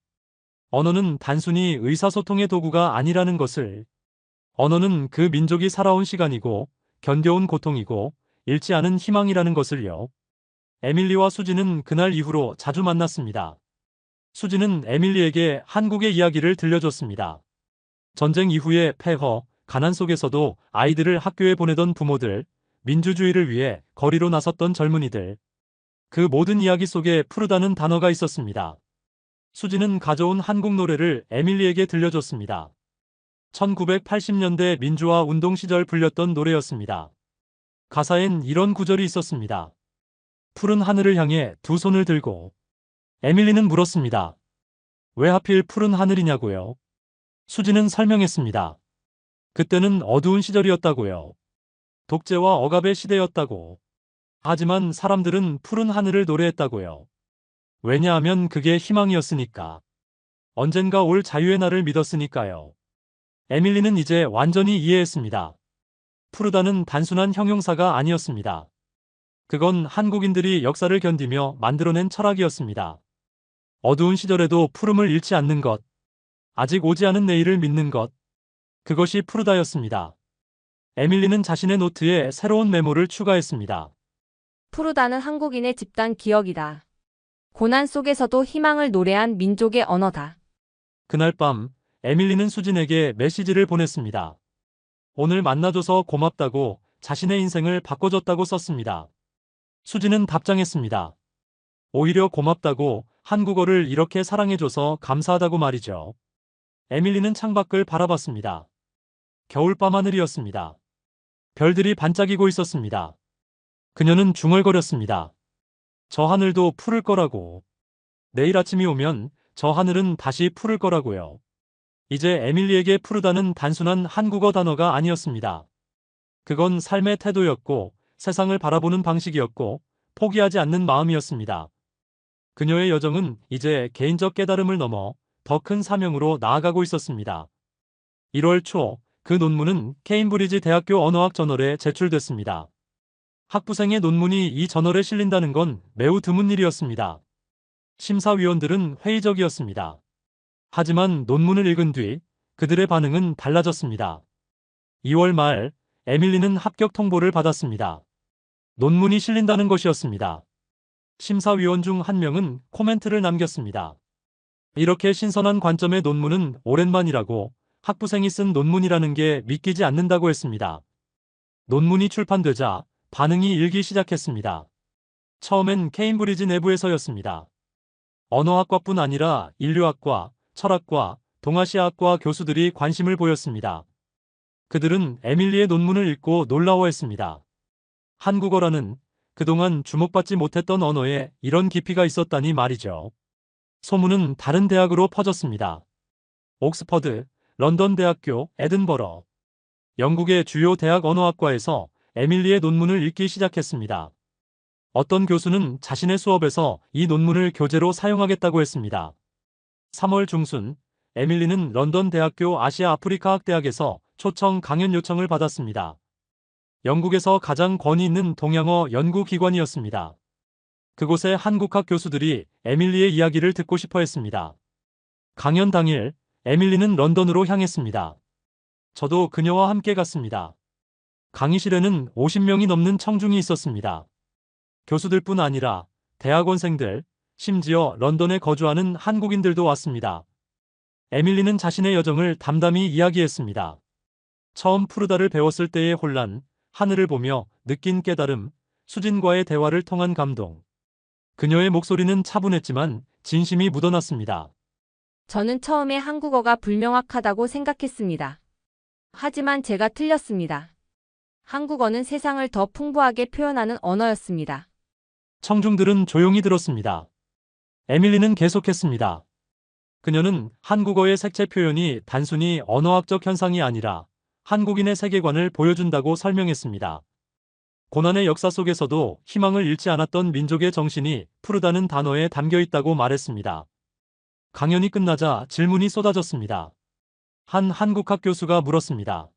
언어는 단순히 의사소통의 도구가 아니라는 것을. 언어는 그 민족이 살아온 시간이고 견뎌온 고통이고 잃지 않은 희망이라는 것을요. 에밀리와 수지는 그날 이후로 자주 만났습니다. 수지는 에밀리에게 한국의 이야기를 들려줬습니다. 전쟁 이후의 폐허, 가난 속에서도 아이들을 학교에 보내던 부모들, 민주주의를 위해 거리로 나섰던 젊은이들. 그 모든 이야기 속에 푸르다는 단어가 있었습니다. 수지는 가져온 한국 노래를 에밀리에게 들려줬습니다. 1980년대 민주화 운동 시절 불렸던 노래였습니다. 가사엔 이런 구절이 있었습니다. 푸른 하늘을 향해 두 손을 들고. 에밀리는 물었습니다. 왜 하필 푸른 하늘이냐고요? 수지는 설명했습니다. 그때는 어두운 시절이었다고요. 독재와 억압의 시대였다고. 하지만 사람들은 푸른 하늘을 노래했다고요. 왜냐하면 그게 희망이었으니까. 언젠가 올 자유의 날을 믿었으니까요. 에밀리는 이제 완전히 이해했습니다. 푸르다는 단순한 형용사가 아니었습니다. 그건 한국인들이 역사를 견디며 만들어낸 철학이었습니다. 어두운 시절에도 푸름을 잃지 않는 것, 아직 오지 않은 내일을 믿는 것, 그것이 푸르다였습니다. 에밀리는 자신의 노트에 새로운 메모를 추가했습니다. 푸르다는 한국인의 집단 기억이다. 고난 속에서도 희망을 노래한 민족의 언어다. 그날 밤 에밀리는 수진에게 메시지를 보냈습니다. 오늘 만나줘서 고맙다고, 자신의 인생을 바꿔줬다고 썼습니다. 수진은 답장했습니다. 오히려 고맙다고, 한국어를 이렇게 사랑해줘서 감사하다고 말이죠. 에밀리는 창밖을 바라봤습니다. 겨울밤 하늘이었습니다. 별들이 반짝이고 있었습니다. 그녀는 중얼거렸습니다. 저 하늘도 푸를 거라고. 내일 아침이 오면 저 하늘은 다시 푸를 거라고요. 이제 에밀리에게 푸르다는 단순한 한국어 단어가 아니었습니다. 그건 삶의 태도였고, 세상을 바라보는 방식이었고, 포기하지 않는 마음이었습니다. 그녀의 여정은 이제 개인적 깨달음을 넘어 더 큰 사명으로 나아가고 있었습니다. 1월 초, 그 논문은 케임브리지 대학교 언어학 저널에 제출됐습니다. 학부생의 논문이 이 저널에 실린다는 건 매우 드문 일이었습니다. 심사위원들은 회의적이었습니다. 하지만 논문을 읽은 뒤 그들의 반응은 달라졌습니다. 2월 말 에밀리는 합격 통보를 받았습니다. 논문이 실린다는 것이었습니다. 심사위원 중 한 명은 코멘트를 남겼습니다. 이렇게 신선한 관점의 논문은 오랜만이라고, 학부생이 쓴 논문이라는 게 믿기지 않는다고 했습니다. 논문이 출판되자 반응이 일기 시작했습니다. 처음엔 케임브리지 내부에서였습니다. 언어학과뿐 아니라 인류학과, 철학과, 동아시아학과 교수들이 관심을 보였습니다. 그들은 에밀리의 논문을 읽고 놀라워했습니다. 한국어라는 그동안 주목받지 못했던 언어에 이런 깊이가 있었다니 말이죠. 소문은 다른 대학으로 퍼졌습니다. 옥스퍼드, 런던 대학교, 에든버러. 영국의 주요 대학 언어학과에서 에밀리의 논문을 읽기 시작했습니다. 어떤 교수는 자신의 수업에서 이 논문을 교재로 사용하겠다고 했습니다. 3월 중순, 에밀리는 런던 대학교 아시아 아프리카 학대학에서 초청 강연 요청을 받았습니다. 영국에서 가장 권위 있는 동양어 연구기관이었습니다. 그곳의 한국학 교수들이 에밀리의 이야기를 듣고 싶어 했습니다. 강연 당일, 에밀리는 런던으로 향했습니다. 저도 그녀와 함께 갔습니다. 강의실에는 50명이 넘는 청중이 있었습니다. 교수들뿐 아니라 대학원생들, 심지어 런던에 거주하는 한국인들도 왔습니다. 에밀리는 자신의 여정을 담담히 이야기했습니다. 처음 푸르다를 배웠을 때의 혼란, 하늘을 보며 느낀 깨달음, 수진과의 대화를 통한 감동. 그녀의 목소리는 차분했지만 진심이 묻어났습니다. 저는 처음에 한국어가 불명확하다고 생각했습니다. 하지만 제가 틀렸습니다. 한국어는 세상을 더 풍부하게 표현하는 언어였습니다. 청중들은 조용히 들었습니다. 에밀리는 계속했습니다. 그녀는 한국어의 색채 표현이 단순히 언어학적 현상이 아니라 한국인의 세계관을 보여준다고 설명했습니다. 고난의 역사 속에서도 희망을 잃지 않았던 민족의 정신이 푸르다는 단어에 담겨 있다고 말했습니다. 강연이 끝나자 질문이 쏟아졌습니다. 한 한국학 교수가 물었습니다.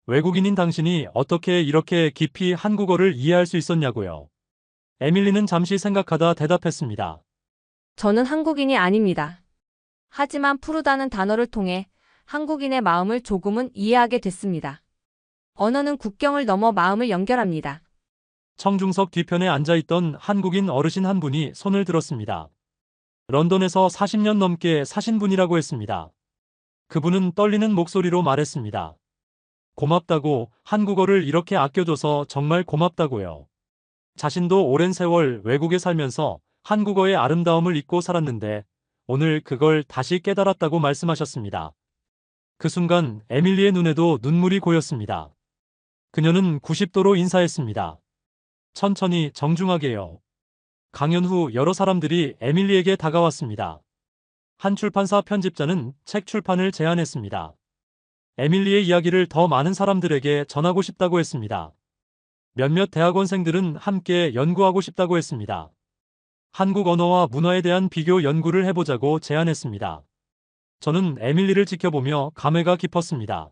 외국인인 당신이 어떻게 이렇게 깊이 한국어를 이해할 수 있었냐고요. 에밀리는 잠시 생각하다 대답했습니다. 저는 한국인이 아닙니다. 하지만 푸르다는 단어를 통해 한국인의 마음을 조금은 이해하게 됐습니다. 언어는 국경을 넘어 마음을 연결합니다. 청중석 뒤편에 앉아있던 한국인 어르신 한 분이 손을 들었습니다. 런던에서 40년 넘게 사신 분이라고 했습니다. 그분은 떨리는 목소리로 말했습니다. 고맙다고, 한국어를 이렇게 아껴줘서 정말 고맙다고요. 자신도 오랜 세월 외국에 살면서 한국어의 아름다움을 잊고 살았는데 오늘 그걸 다시 깨달았다고 말씀하셨습니다. 그 순간 에밀리의 눈에도 눈물이 고였습니다. 그녀는 90도로 인사했습니다. 천천히 정중하게요. 강연 후 여러 사람들이 에밀리에게 다가왔습니다. 한 출판사 편집자는 책 출판을 제안했습니다. 에밀리의 이야기를 더 많은 사람들에게 전하고 싶다고 했습니다. 몇몇 대학원생들은 함께 연구하고 싶다고 했습니다. 한국 언어와 문화에 대한 비교 연구를 해보자고 제안했습니다. 저는 에밀리를 지켜보며 감회가 깊었습니다.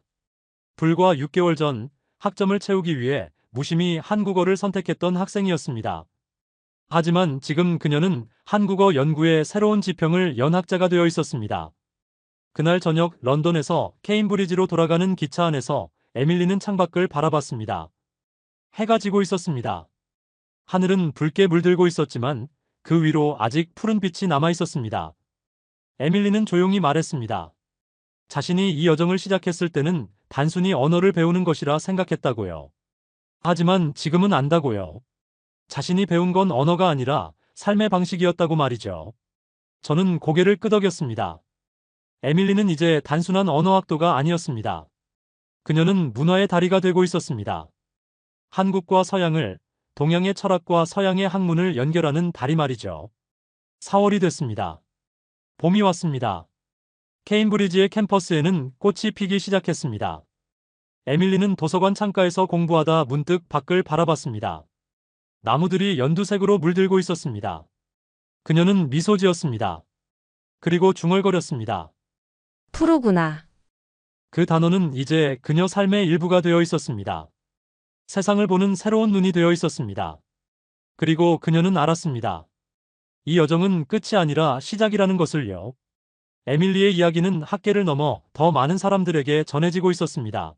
불과 6개월 전 학점을 채우기 위해 무심히 한국어를 선택했던 학생이었습니다. 하지만 지금 그녀는 한국어 연구의 새로운 지평을 연 학자가 되어 있었습니다. 그날 저녁 런던에서 케임브리지로 돌아가는 기차 안에서 에밀리는 창밖을 바라봤습니다. 해가 지고 있었습니다. 하늘은 붉게 물들고 있었지만 그 위로 아직 푸른 빛이 남아 있었습니다. 에밀리는 조용히 말했습니다. 자신이 이 여정을 시작했을 때는 단순히 언어를 배우는 것이라 생각했다고요. 하지만 지금은 안다고요. 자신이 배운 건 언어가 아니라 삶의 방식이었다고 말이죠. 저는 고개를 끄덕였습니다. 에밀리는 이제 단순한 언어학도가 아니었습니다. 그녀는 문화의 다리가 되고 있었습니다. 한국과 서양을, 동양의 철학과 서양의 학문을 연결하는 다리 말이죠. 4월이 됐습니다. 봄이 왔습니다. 케임브리지의 캠퍼스에는 꽃이 피기 시작했습니다. 에밀리는 도서관 창가에서 공부하다 문득 밖을 바라봤습니다. 나무들이 연두색으로 물들고 있었습니다. 그녀는 미소 지었습니다. 그리고 중얼거렸습니다. 푸르구나. 그 단어는 이제 그녀 삶의 일부가 되어 있었습니다. 세상을 보는 새로운 눈이 되어 있었습니다. 그리고 그녀는 알았습니다. 이 여정은 끝이 아니라 시작이라는 것을요. 에밀리의 이야기는 학계를 넘어 더 많은 사람들에게 전해지고 있었습니다.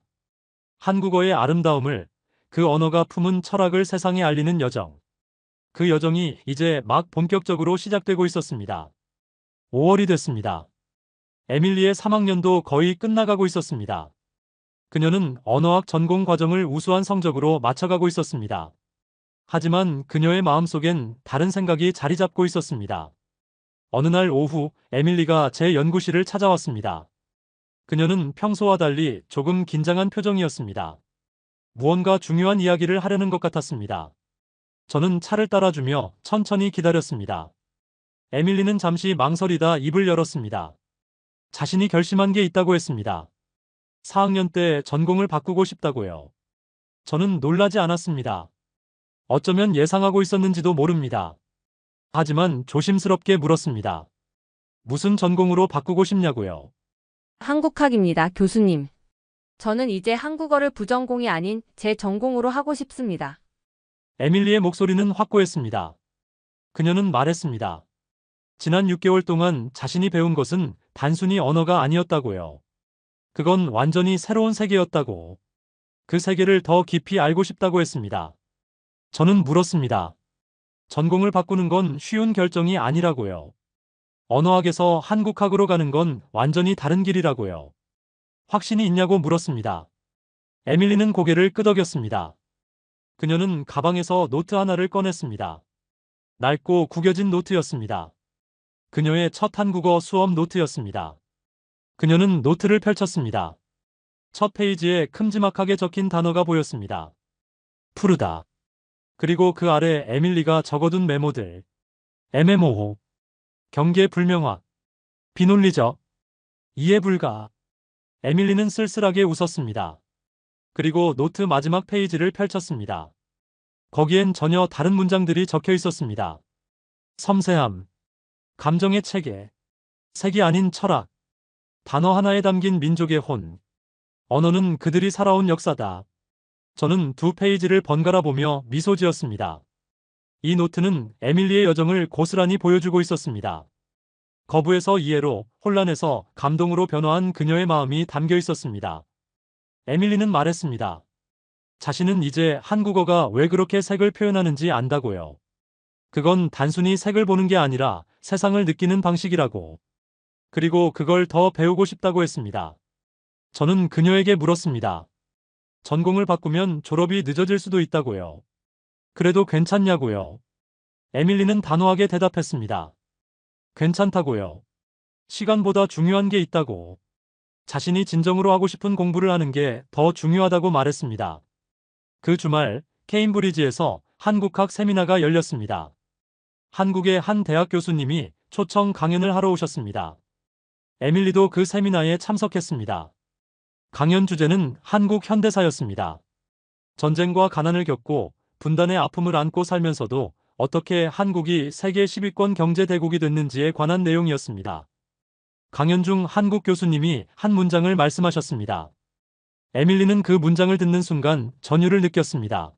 한국어의 아름다움을, 그 언어가 품은 철학을 세상에 알리는 여정. 그 여정이 이제 막 본격적으로 시작되고 있었습니다. 5월이 됐습니다. 에밀리의 3학년도 거의 끝나가고 있었습니다. 그녀는 언어학 전공 과정을 우수한 성적으로 마쳐가고 있었습니다. 하지만 그녀의 마음속엔 다른 생각이 자리 잡고 있었습니다. 어느 날 오후 에밀리가 제 연구실을 찾아왔습니다. 그녀는 평소와 달리 조금 긴장한 표정이었습니다. 무언가 중요한 이야기를 하려는 것 같았습니다. 저는 차를 따라주며 천천히 기다렸습니다. 에밀리는 잠시 망설이다 입을 열었습니다. 자신이 결심한 게 있다고 했습니다. 4학년 때 전공을 바꾸고 싶다고요. 저는 놀라지 않았습니다. 어쩌면 예상하고 있었는지도 모릅니다. 하지만 조심스럽게 물었습니다. 무슨 전공으로 바꾸고 싶냐고요. 한국학입니다, 교수님. 저는 이제 한국어를 부전공이 아닌 제 전공으로 하고 싶습니다. 에밀리의 목소리는 확고했습니다. 그녀는 말했습니다. 지난 6개월 동안 자신이 배운 것은 단순히 언어가 아니었다고요. 그건 완전히 새로운 세계였다고. 그 세계를 더 깊이 알고 싶다고 했습니다. 저는 물었습니다. 전공을 바꾸는 건 쉬운 결정이 아니라고요. 언어학에서 한국학으로 가는 건 완전히 다른 길이라고요. 확신이 있냐고 물었습니다. 에밀리는 고개를 끄덕였습니다. 그녀는 가방에서 노트 하나를 꺼냈습니다. 낡고 구겨진 노트였습니다. 그녀의 첫 한국어 수업 노트였습니다. 그녀는 노트를 펼쳤습니다. 첫 페이지에 큼지막하게 적힌 단어가 보였습니다. 푸르다. 그리고 그 아래 에밀리가 적어둔 메모들. 애매모호. 경계불명확. 비논리적. 이해불가. 에밀리는 쓸쓸하게 웃었습니다. 그리고 노트 마지막 페이지를 펼쳤습니다. 거기엔 전혀 다른 문장들이 적혀 있었습니다. 섬세함. 감정의 체계. 색이 아닌 철학. 단어 하나에 담긴 민족의 혼. 언어는 그들이 살아온 역사다. 저는 두 페이지를 번갈아 보며 미소 지었습니다. 이 노트는 에밀리의 여정을 고스란히 보여주고 있었습니다. 거부에서 이해로, 혼란에서 감동으로 변화한 그녀의 마음이 담겨 있었습니다. 에밀리는 말했습니다. 자신은 이제 한국어가 왜 그렇게 색을 표현하는지 안다고요. 그건 단순히 색을 보는 게 아니라 세상을 느끼는 방식이라고. 그리고 그걸 더 배우고 싶다고 했습니다. 저는 그녀에게 물었습니다. 전공을 바꾸면 졸업이 늦어질 수도 있다고요. 그래도 괜찮냐고요. 에밀리는 단호하게 대답했습니다. 괜찮다고요. 시간보다 중요한 게 있다고. 자신이 진정으로 하고 싶은 공부를 하는 게 더 중요하다고 말했습니다. 그 주말 케임브리지에서 한국학 세미나가 열렸습니다. 한국의 한 대학 교수님이 초청 강연을 하러 오셨습니다. 에밀리도 그 세미나에 참석했습니다. 강연 주제는 한국 현대사였습니다. 전쟁과 가난을 겪고 분단의 아픔을 안고 살면서도 어떻게 한국이 세계 10위권 경제대국이 됐는지에 관한 내용이었습니다. 강연 중 한국 교수님이 한 문장을 말씀하셨습니다. 에밀리는 그 문장을 듣는 순간 전율을 느꼈습니다.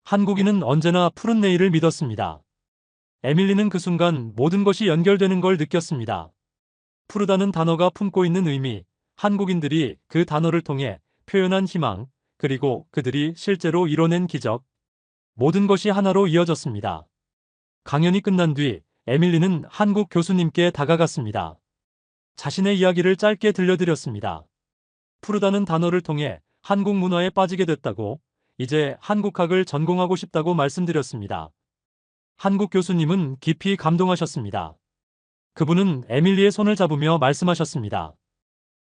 한국인은 언제나 푸른 내일을 믿었습니다. 에밀리는 그 순간 모든 것이 연결되는 걸 느꼈습니다. 푸르다는 단어가 품고 있는 의미, 한국인들이 그 단어를 통해 표현한 희망, 그리고 그들이 실제로 이뤄낸 기적, 모든 것이 하나로 이어졌습니다. 강연이 끝난 뒤 에밀리는 한국 교수님께 다가갔습니다. 자신의 이야기를 짧게 들려드렸습니다. 푸르다는 단어를 통해 한국 문화에 빠지게 됐다고, 이제 한국학을 전공하고 싶다고 말씀드렸습니다. 한국 교수님은 깊이 감동하셨습니다. 그분은 에밀리의 손을 잡으며 말씀하셨습니다.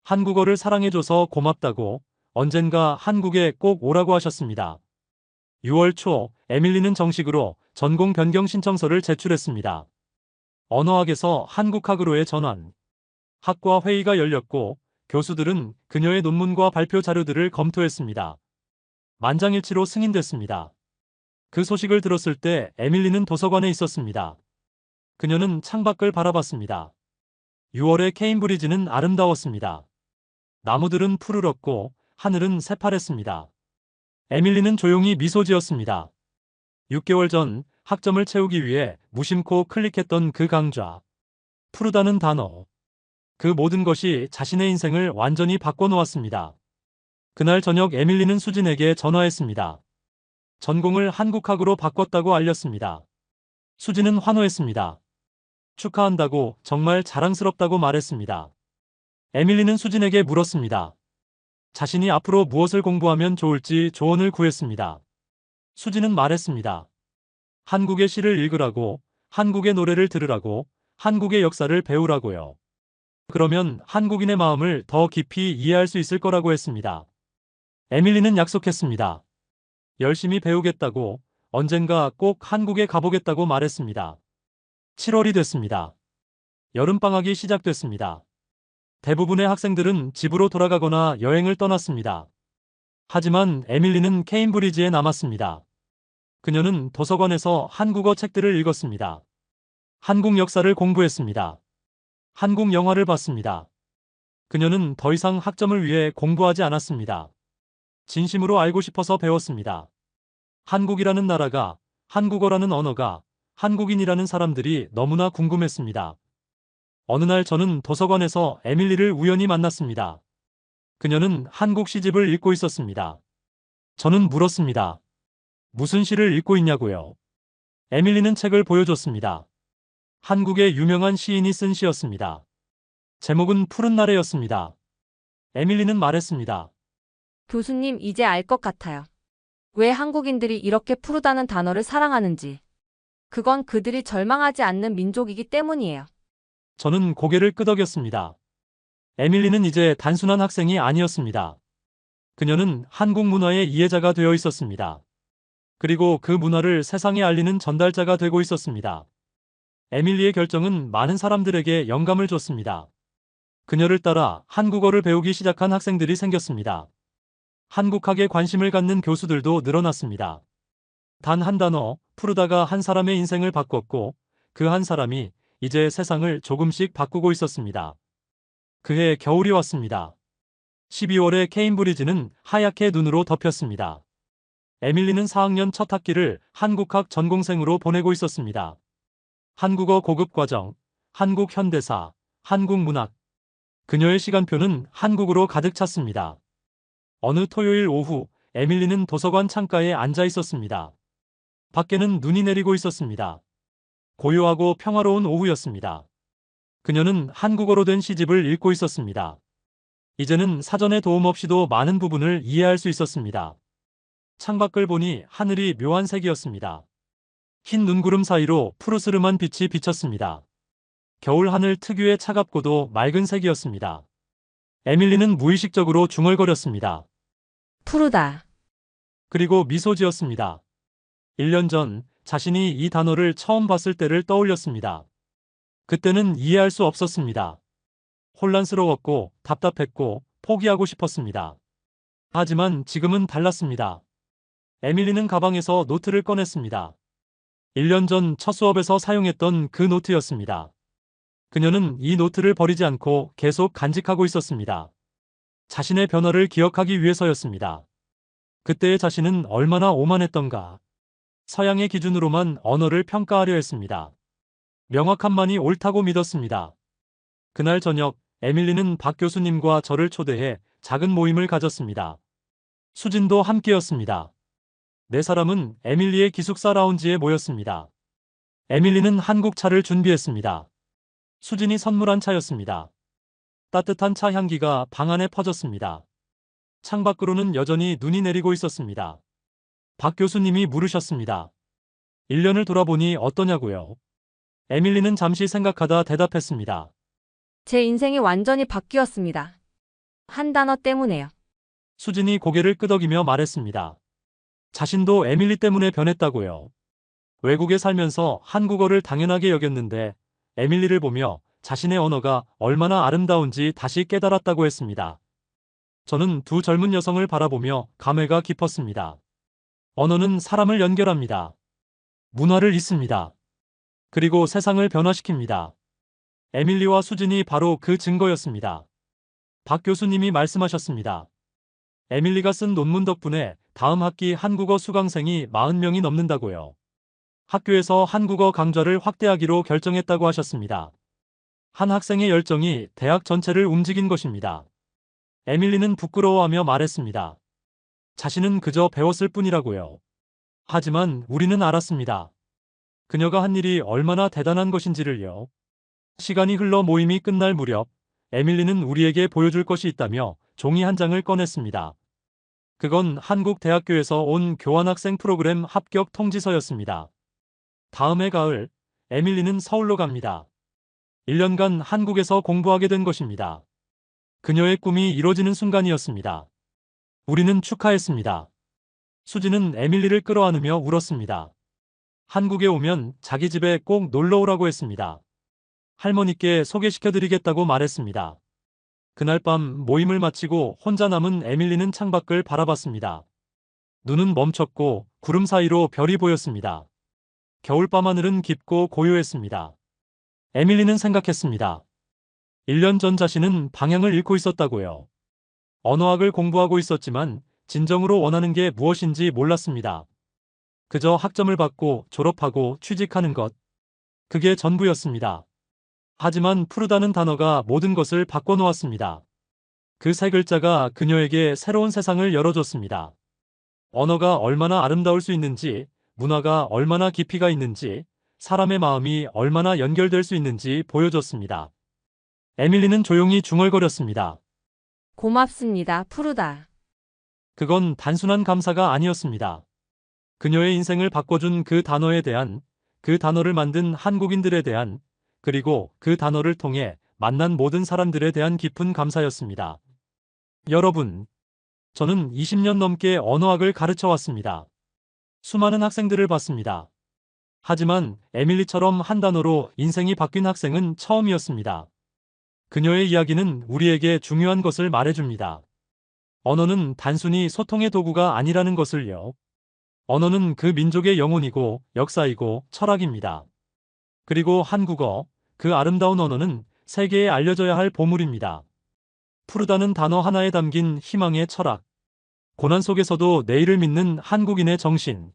한국어를 사랑해줘서 고맙다고, 언젠가 한국에 꼭 오라고 하셨습니다. 6월 초 에밀리는 정식으로 전공 변경 신청서를 제출했습니다. 언어학에서 한국학으로의 전환. 학과 회의가 열렸고 교수들은 그녀의 논문과 발표 자료들을 검토했습니다. 만장일치로 승인됐습니다. 그 소식을 들었을 때 에밀리는 도서관에 있었습니다. 그녀는 창밖을 바라봤습니다. 6월의 케임브리지는 아름다웠습니다. 나무들은 푸르렀고 하늘은 새파랬습니다. 에밀리는 조용히 미소 지었습니다. 6개월 전 학점을 채우기 위해 무심코 클릭했던 그 강좌. 푸르다는 단어. 그 모든 것이 자신의 인생을 완전히 바꿔놓았습니다. 그날 저녁 에밀리는 수진에게 전화했습니다. 전공을 한국학으로 바꿨다고 알렸습니다. 수진은 환호했습니다. 축하한다고, 정말 자랑스럽다고 말했습니다. 에밀리는 수진에게 물었습니다. 자신이 앞으로 무엇을 공부하면 좋을지 조언을 구했습니다. 수진은 말했습니다. 한국의 시를 읽으라고, 한국의 노래를 들으라고, 한국의 역사를 배우라고요. 그러면 한국인의 마음을 더 깊이 이해할 수 있을 거라고 했습니다. 에밀리는 약속했습니다. 열심히 배우겠다고, 언젠가 꼭 한국에 가보겠다고 말했습니다. 7월이 됐습니다. 여름방학이 시작됐습니다. 대부분의 학생들은 집으로 돌아가거나 여행을 떠났습니다. 하지만 에밀리는 케임브리지에 남았습니다. 그녀는 도서관에서 한국어 책들을 읽었습니다. 한국 역사를 공부했습니다. 한국 영화를 봤습니다. 그녀는 더 이상 학점을 위해 공부하지 않았습니다. 진심으로 알고 싶어서 배웠습니다. 한국이라는 나라가, 한국어라는 언어가, 한국인이라는 사람들이 너무나 궁금했습니다. 어느 날 저는 도서관에서 에밀리를 우연히 만났습니다. 그녀는 한국 시집을 읽고 있었습니다. 저는 물었습니다. 무슨 시를 읽고 있냐고요? 에밀리는 책을 보여줬습니다. 한국의 유명한 시인이 쓴 시였습니다. 제목은 푸른 나래였습니다. 에밀리는 말했습니다. 교수님, 이제 알 것 같아요. 왜 한국인들이 이렇게 푸르다는 단어를 사랑하는지. 그건 그들이 절망하지 않는 민족이기 때문이에요. 저는 고개를 끄덕였습니다. 에밀리는 이제 단순한 학생이 아니었습니다. 그녀는 한국 문화의 이해자가 되어 있었습니다. 그리고 그 문화를 세상에 알리는 전달자가 되고 있었습니다. 에밀리의 결정은 많은 사람들에게 영감을 줬습니다. 그녀를 따라 한국어를 배우기 시작한 학생들이 생겼습니다. 한국학에 관심을 갖는 교수들도 늘어났습니다. 단 한 단어, 푸르다가 한 사람의 인생을 바꿨고 그 한 사람이 이제 세상을 조금씩 바꾸고 있었습니다. 그해 겨울이 왔습니다. 12월에 케임브리지는 하얗게 눈으로 덮였습니다. 에밀리는 4학년 첫 학기를 한국학 전공생으로 보내고 있었습니다. 한국어 고급 과정, 한국 현대사, 한국 문학. 그녀의 시간표는 한국으로 가득 찼습니다. 어느 토요일 오후, 에밀리는 도서관 창가에 앉아 있었습니다. 밖에는 눈이 내리고 있었습니다. 고요하고 평화로운 오후였습니다. 그녀는 한국어로 된 시집을 읽고 있었습니다. 이제는 사전의 도움 없이도 많은 부분을 이해할 수 있었습니다. 창밖을 보니 하늘이 묘한 색이었습니다. 흰 눈구름 사이로 푸르스름한 빛이 비쳤습니다. 겨울 하늘 특유의 차갑고도 맑은 색이었습니다. 에밀리는 무의식적으로 중얼거렸습니다. 푸르다. 그리고 미소 지었습니다. 1년 전 자신이 이 단어를 처음 봤을 때를 떠올렸습니다. 그때는 이해할 수 없었습니다. 혼란스러웠고 답답했고 포기하고 싶었습니다. 하지만 지금은 달랐습니다. 에밀리는 가방에서 노트를 꺼냈습니다. 1년 전 첫 수업에서 사용했던 그 노트였습니다. 그녀는 이 노트를 버리지 않고 계속 간직하고 있었습니다. 자신의 변화를 기억하기 위해서였습니다. 그때의 자신은 얼마나 오만했던가. 서양의 기준으로만 언어를 평가하려 했습니다. 명확함만이 옳다고 믿었습니다. 그날 저녁, 에밀리는 박 교수님과 저를 초대해 작은 모임을 가졌습니다. 수진도 함께였습니다. 네 사람은 에밀리의 기숙사 라운지에 모였습니다. 에밀리는 한국 차를 준비했습니다. 수진이 선물한 차였습니다. 따뜻한 차 향기가 방 안에 퍼졌습니다. 창밖으로는 여전히 눈이 내리고 있었습니다. 박 교수님이 물으셨습니다. 1년을 돌아보니 어떠냐고요? 에밀리는 잠시 생각하다 대답했습니다. 제 인생이 완전히 바뀌었습니다. 한 단어 때문에요. 수진이 고개를 끄덕이며 말했습니다. 자신도 에밀리 때문에 변했다고요. 외국에 살면서 한국어를 당연하게 여겼는데 에밀리를 보며 자신의 언어가 얼마나 아름다운지 다시 깨달았다고 했습니다. 저는 두 젊은 여성을 바라보며 감회가 깊었습니다. 언어는 사람을 연결합니다. 문화를 잇습니다. 그리고 세상을 변화시킵니다. 에밀리와 수진이 바로 그 증거였습니다. 박 교수님이 말씀하셨습니다. 에밀리가 쓴 논문 덕분에 다음 학기 한국어 수강생이 40명이 넘는다고요. 학교에서 한국어 강좌를 확대하기로 결정했다고 하셨습니다. 한 학생의 열정이 대학 전체를 움직인 것입니다. 에밀리는 부끄러워하며 말했습니다. 자신은 그저 배웠을 뿐이라고요. 하지만 우리는 알았습니다. 그녀가 한 일이 얼마나 대단한 것인지를요. 시간이 흘러 모임이 끝날 무렵 에밀리는 우리에게 보여줄 것이 있다며 종이 한 장을 꺼냈습니다. 그건 한국 대학교에서 온 교환학생 프로그램 합격 통지서였습니다. 다음 해 가을 에밀리는 서울로 갑니다. 1년간 한국에서 공부하게 된 것입니다. 그녀의 꿈이 이루어지는 순간이었습니다. 우리는 축하했습니다. 수지는 에밀리를 끌어안으며 울었습니다. 한국에 오면 자기 집에 꼭 놀러 오라고 했습니다. 할머니께 소개시켜드리겠다고 말했습니다. 그날 밤 모임을 마치고 혼자 남은 에밀리는 창밖을 바라봤습니다. 눈은 멈췄고 구름 사이로 별이 보였습니다. 겨울밤 하늘은 깊고 고요했습니다. 에밀리는 생각했습니다. 1년 전 자신은 방향을 잃고 있었다고요. 언어학을 공부하고 있었지만 진정으로 원하는 게 무엇인지 몰랐습니다. 그저 학점을 받고 졸업하고 취직하는 것. 그게 전부였습니다. 하지만 푸르다는 단어가 모든 것을 바꿔놓았습니다. 그 세 글자가 그녀에게 새로운 세상을 열어줬습니다. 언어가 얼마나 아름다울 수 있는지, 문화가 얼마나 깊이가 있는지, 사람의 마음이 얼마나 연결될 수 있는지 보여줬습니다. 에밀리는 조용히 중얼거렸습니다. 고맙습니다. 푸르다. 그건 단순한 감사가 아니었습니다. 그녀의 인생을 바꿔준 그 단어에 대한, 그 단어를 만든 한국인들에 대한, 그리고 그 단어를 통해 만난 모든 사람들에 대한 깊은 감사였습니다. 여러분, 저는 20년 넘게 언어학을 가르쳐 왔습니다. 수많은 학생들을 봤습니다. 하지만 에밀리처럼 한 단어로 인생이 바뀐 학생은 처음이었습니다. 그녀의 이야기는 우리에게 중요한 것을 말해줍니다. 언어는 단순히 소통의 도구가 아니라는 것을요. 언어는 그 민족의 영혼이고 역사이고 철학입니다. 그리고 한국어, 그 아름다운 언어는 세계에 알려져야 할 보물입니다. 푸르다는 단어 하나에 담긴 희망의 철학. 고난 속에서도 내일을 믿는 한국인의 정신.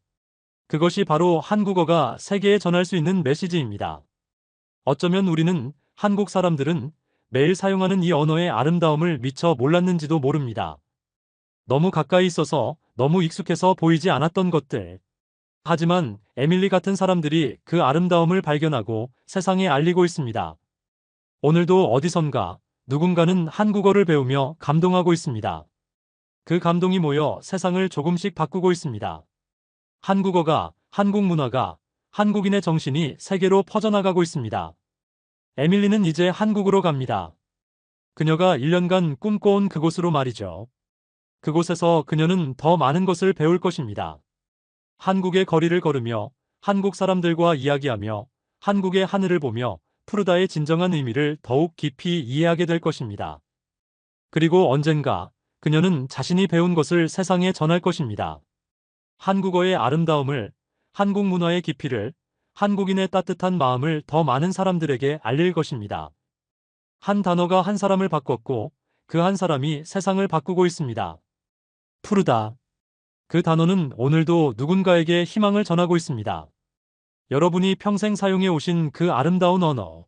그것이 바로 한국어가 세계에 전할 수 있는 메시지입니다. 어쩌면 우리는, 한국 사람들은 매일 사용하는 이 언어의 아름다움을 미처 몰랐는지도 모릅니다. 너무 가까이 있어서, 너무 익숙해서 보이지 않았던 것들. 하지만 에밀리 같은 사람들이 그 아름다움을 발견하고 세상에 알리고 있습니다. 오늘도 어디선가 누군가는 한국어를 배우며 감동하고 있습니다. 그 감동이 모여 세상을 조금씩 바꾸고 있습니다. 한국어가, 한국 문화가, 한국인의 정신이 세계로 퍼져나가고 있습니다. 에밀리는 이제 한국으로 갑니다. 그녀가 1년간 꿈꿔온 그곳으로 말이죠. 그곳에서 그녀는 더 많은 것을 배울 것입니다. 한국의 거리를 걸으며 한국 사람들과 이야기하며 한국의 하늘을 보며 푸르다의 진정한 의미를 더욱 깊이 이해하게 될 것입니다. 그리고 언젠가 그녀는 자신이 배운 것을 세상에 전할 것입니다. 한국어의 아름다움을, 한국 문화의 깊이를, 한국인의 따뜻한 마음을 더 많은 사람들에게 알릴 것입니다. 한 단어가 한 사람을 바꿨고 그 한 사람이 세상을 바꾸고 있습니다. 푸르다. 그 단어는 오늘도 누군가에게 희망을 전하고 있습니다. 여러분이 평생 사용해 오신 그 아름다운 언어.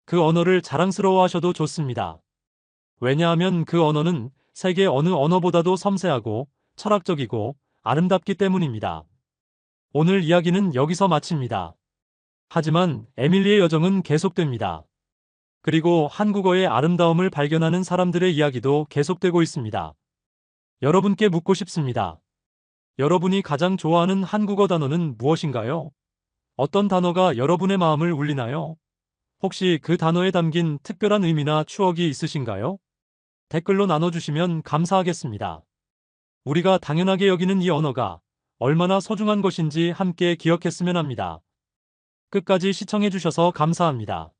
그 언어를 자랑스러워하셔도 좋습니다. 왜냐하면 그 언어는 세계 어느 언어보다도 섬세하고 철학적이고 아름답기 때문입니다. 오늘 이야기는 여기서 마칩니다. 하지만 에밀리의 여정은 계속됩니다. 그리고 한국어의 아름다움을 발견하는 사람들의 이야기도 계속되고 있습니다. 여러분께 묻고 싶습니다. 여러분이 가장 좋아하는 한국어 단어는 무엇인가요? 어떤 단어가 여러분의 마음을 울리나요? 혹시 그 단어에 담긴 특별한 의미나 추억이 있으신가요? 댓글로 나눠주시면 감사하겠습니다. 우리가 당연하게 여기는 이 언어가 얼마나 소중한 것인지 함께 기억했으면 합니다. 끝까지 시청해주셔서 감사합니다.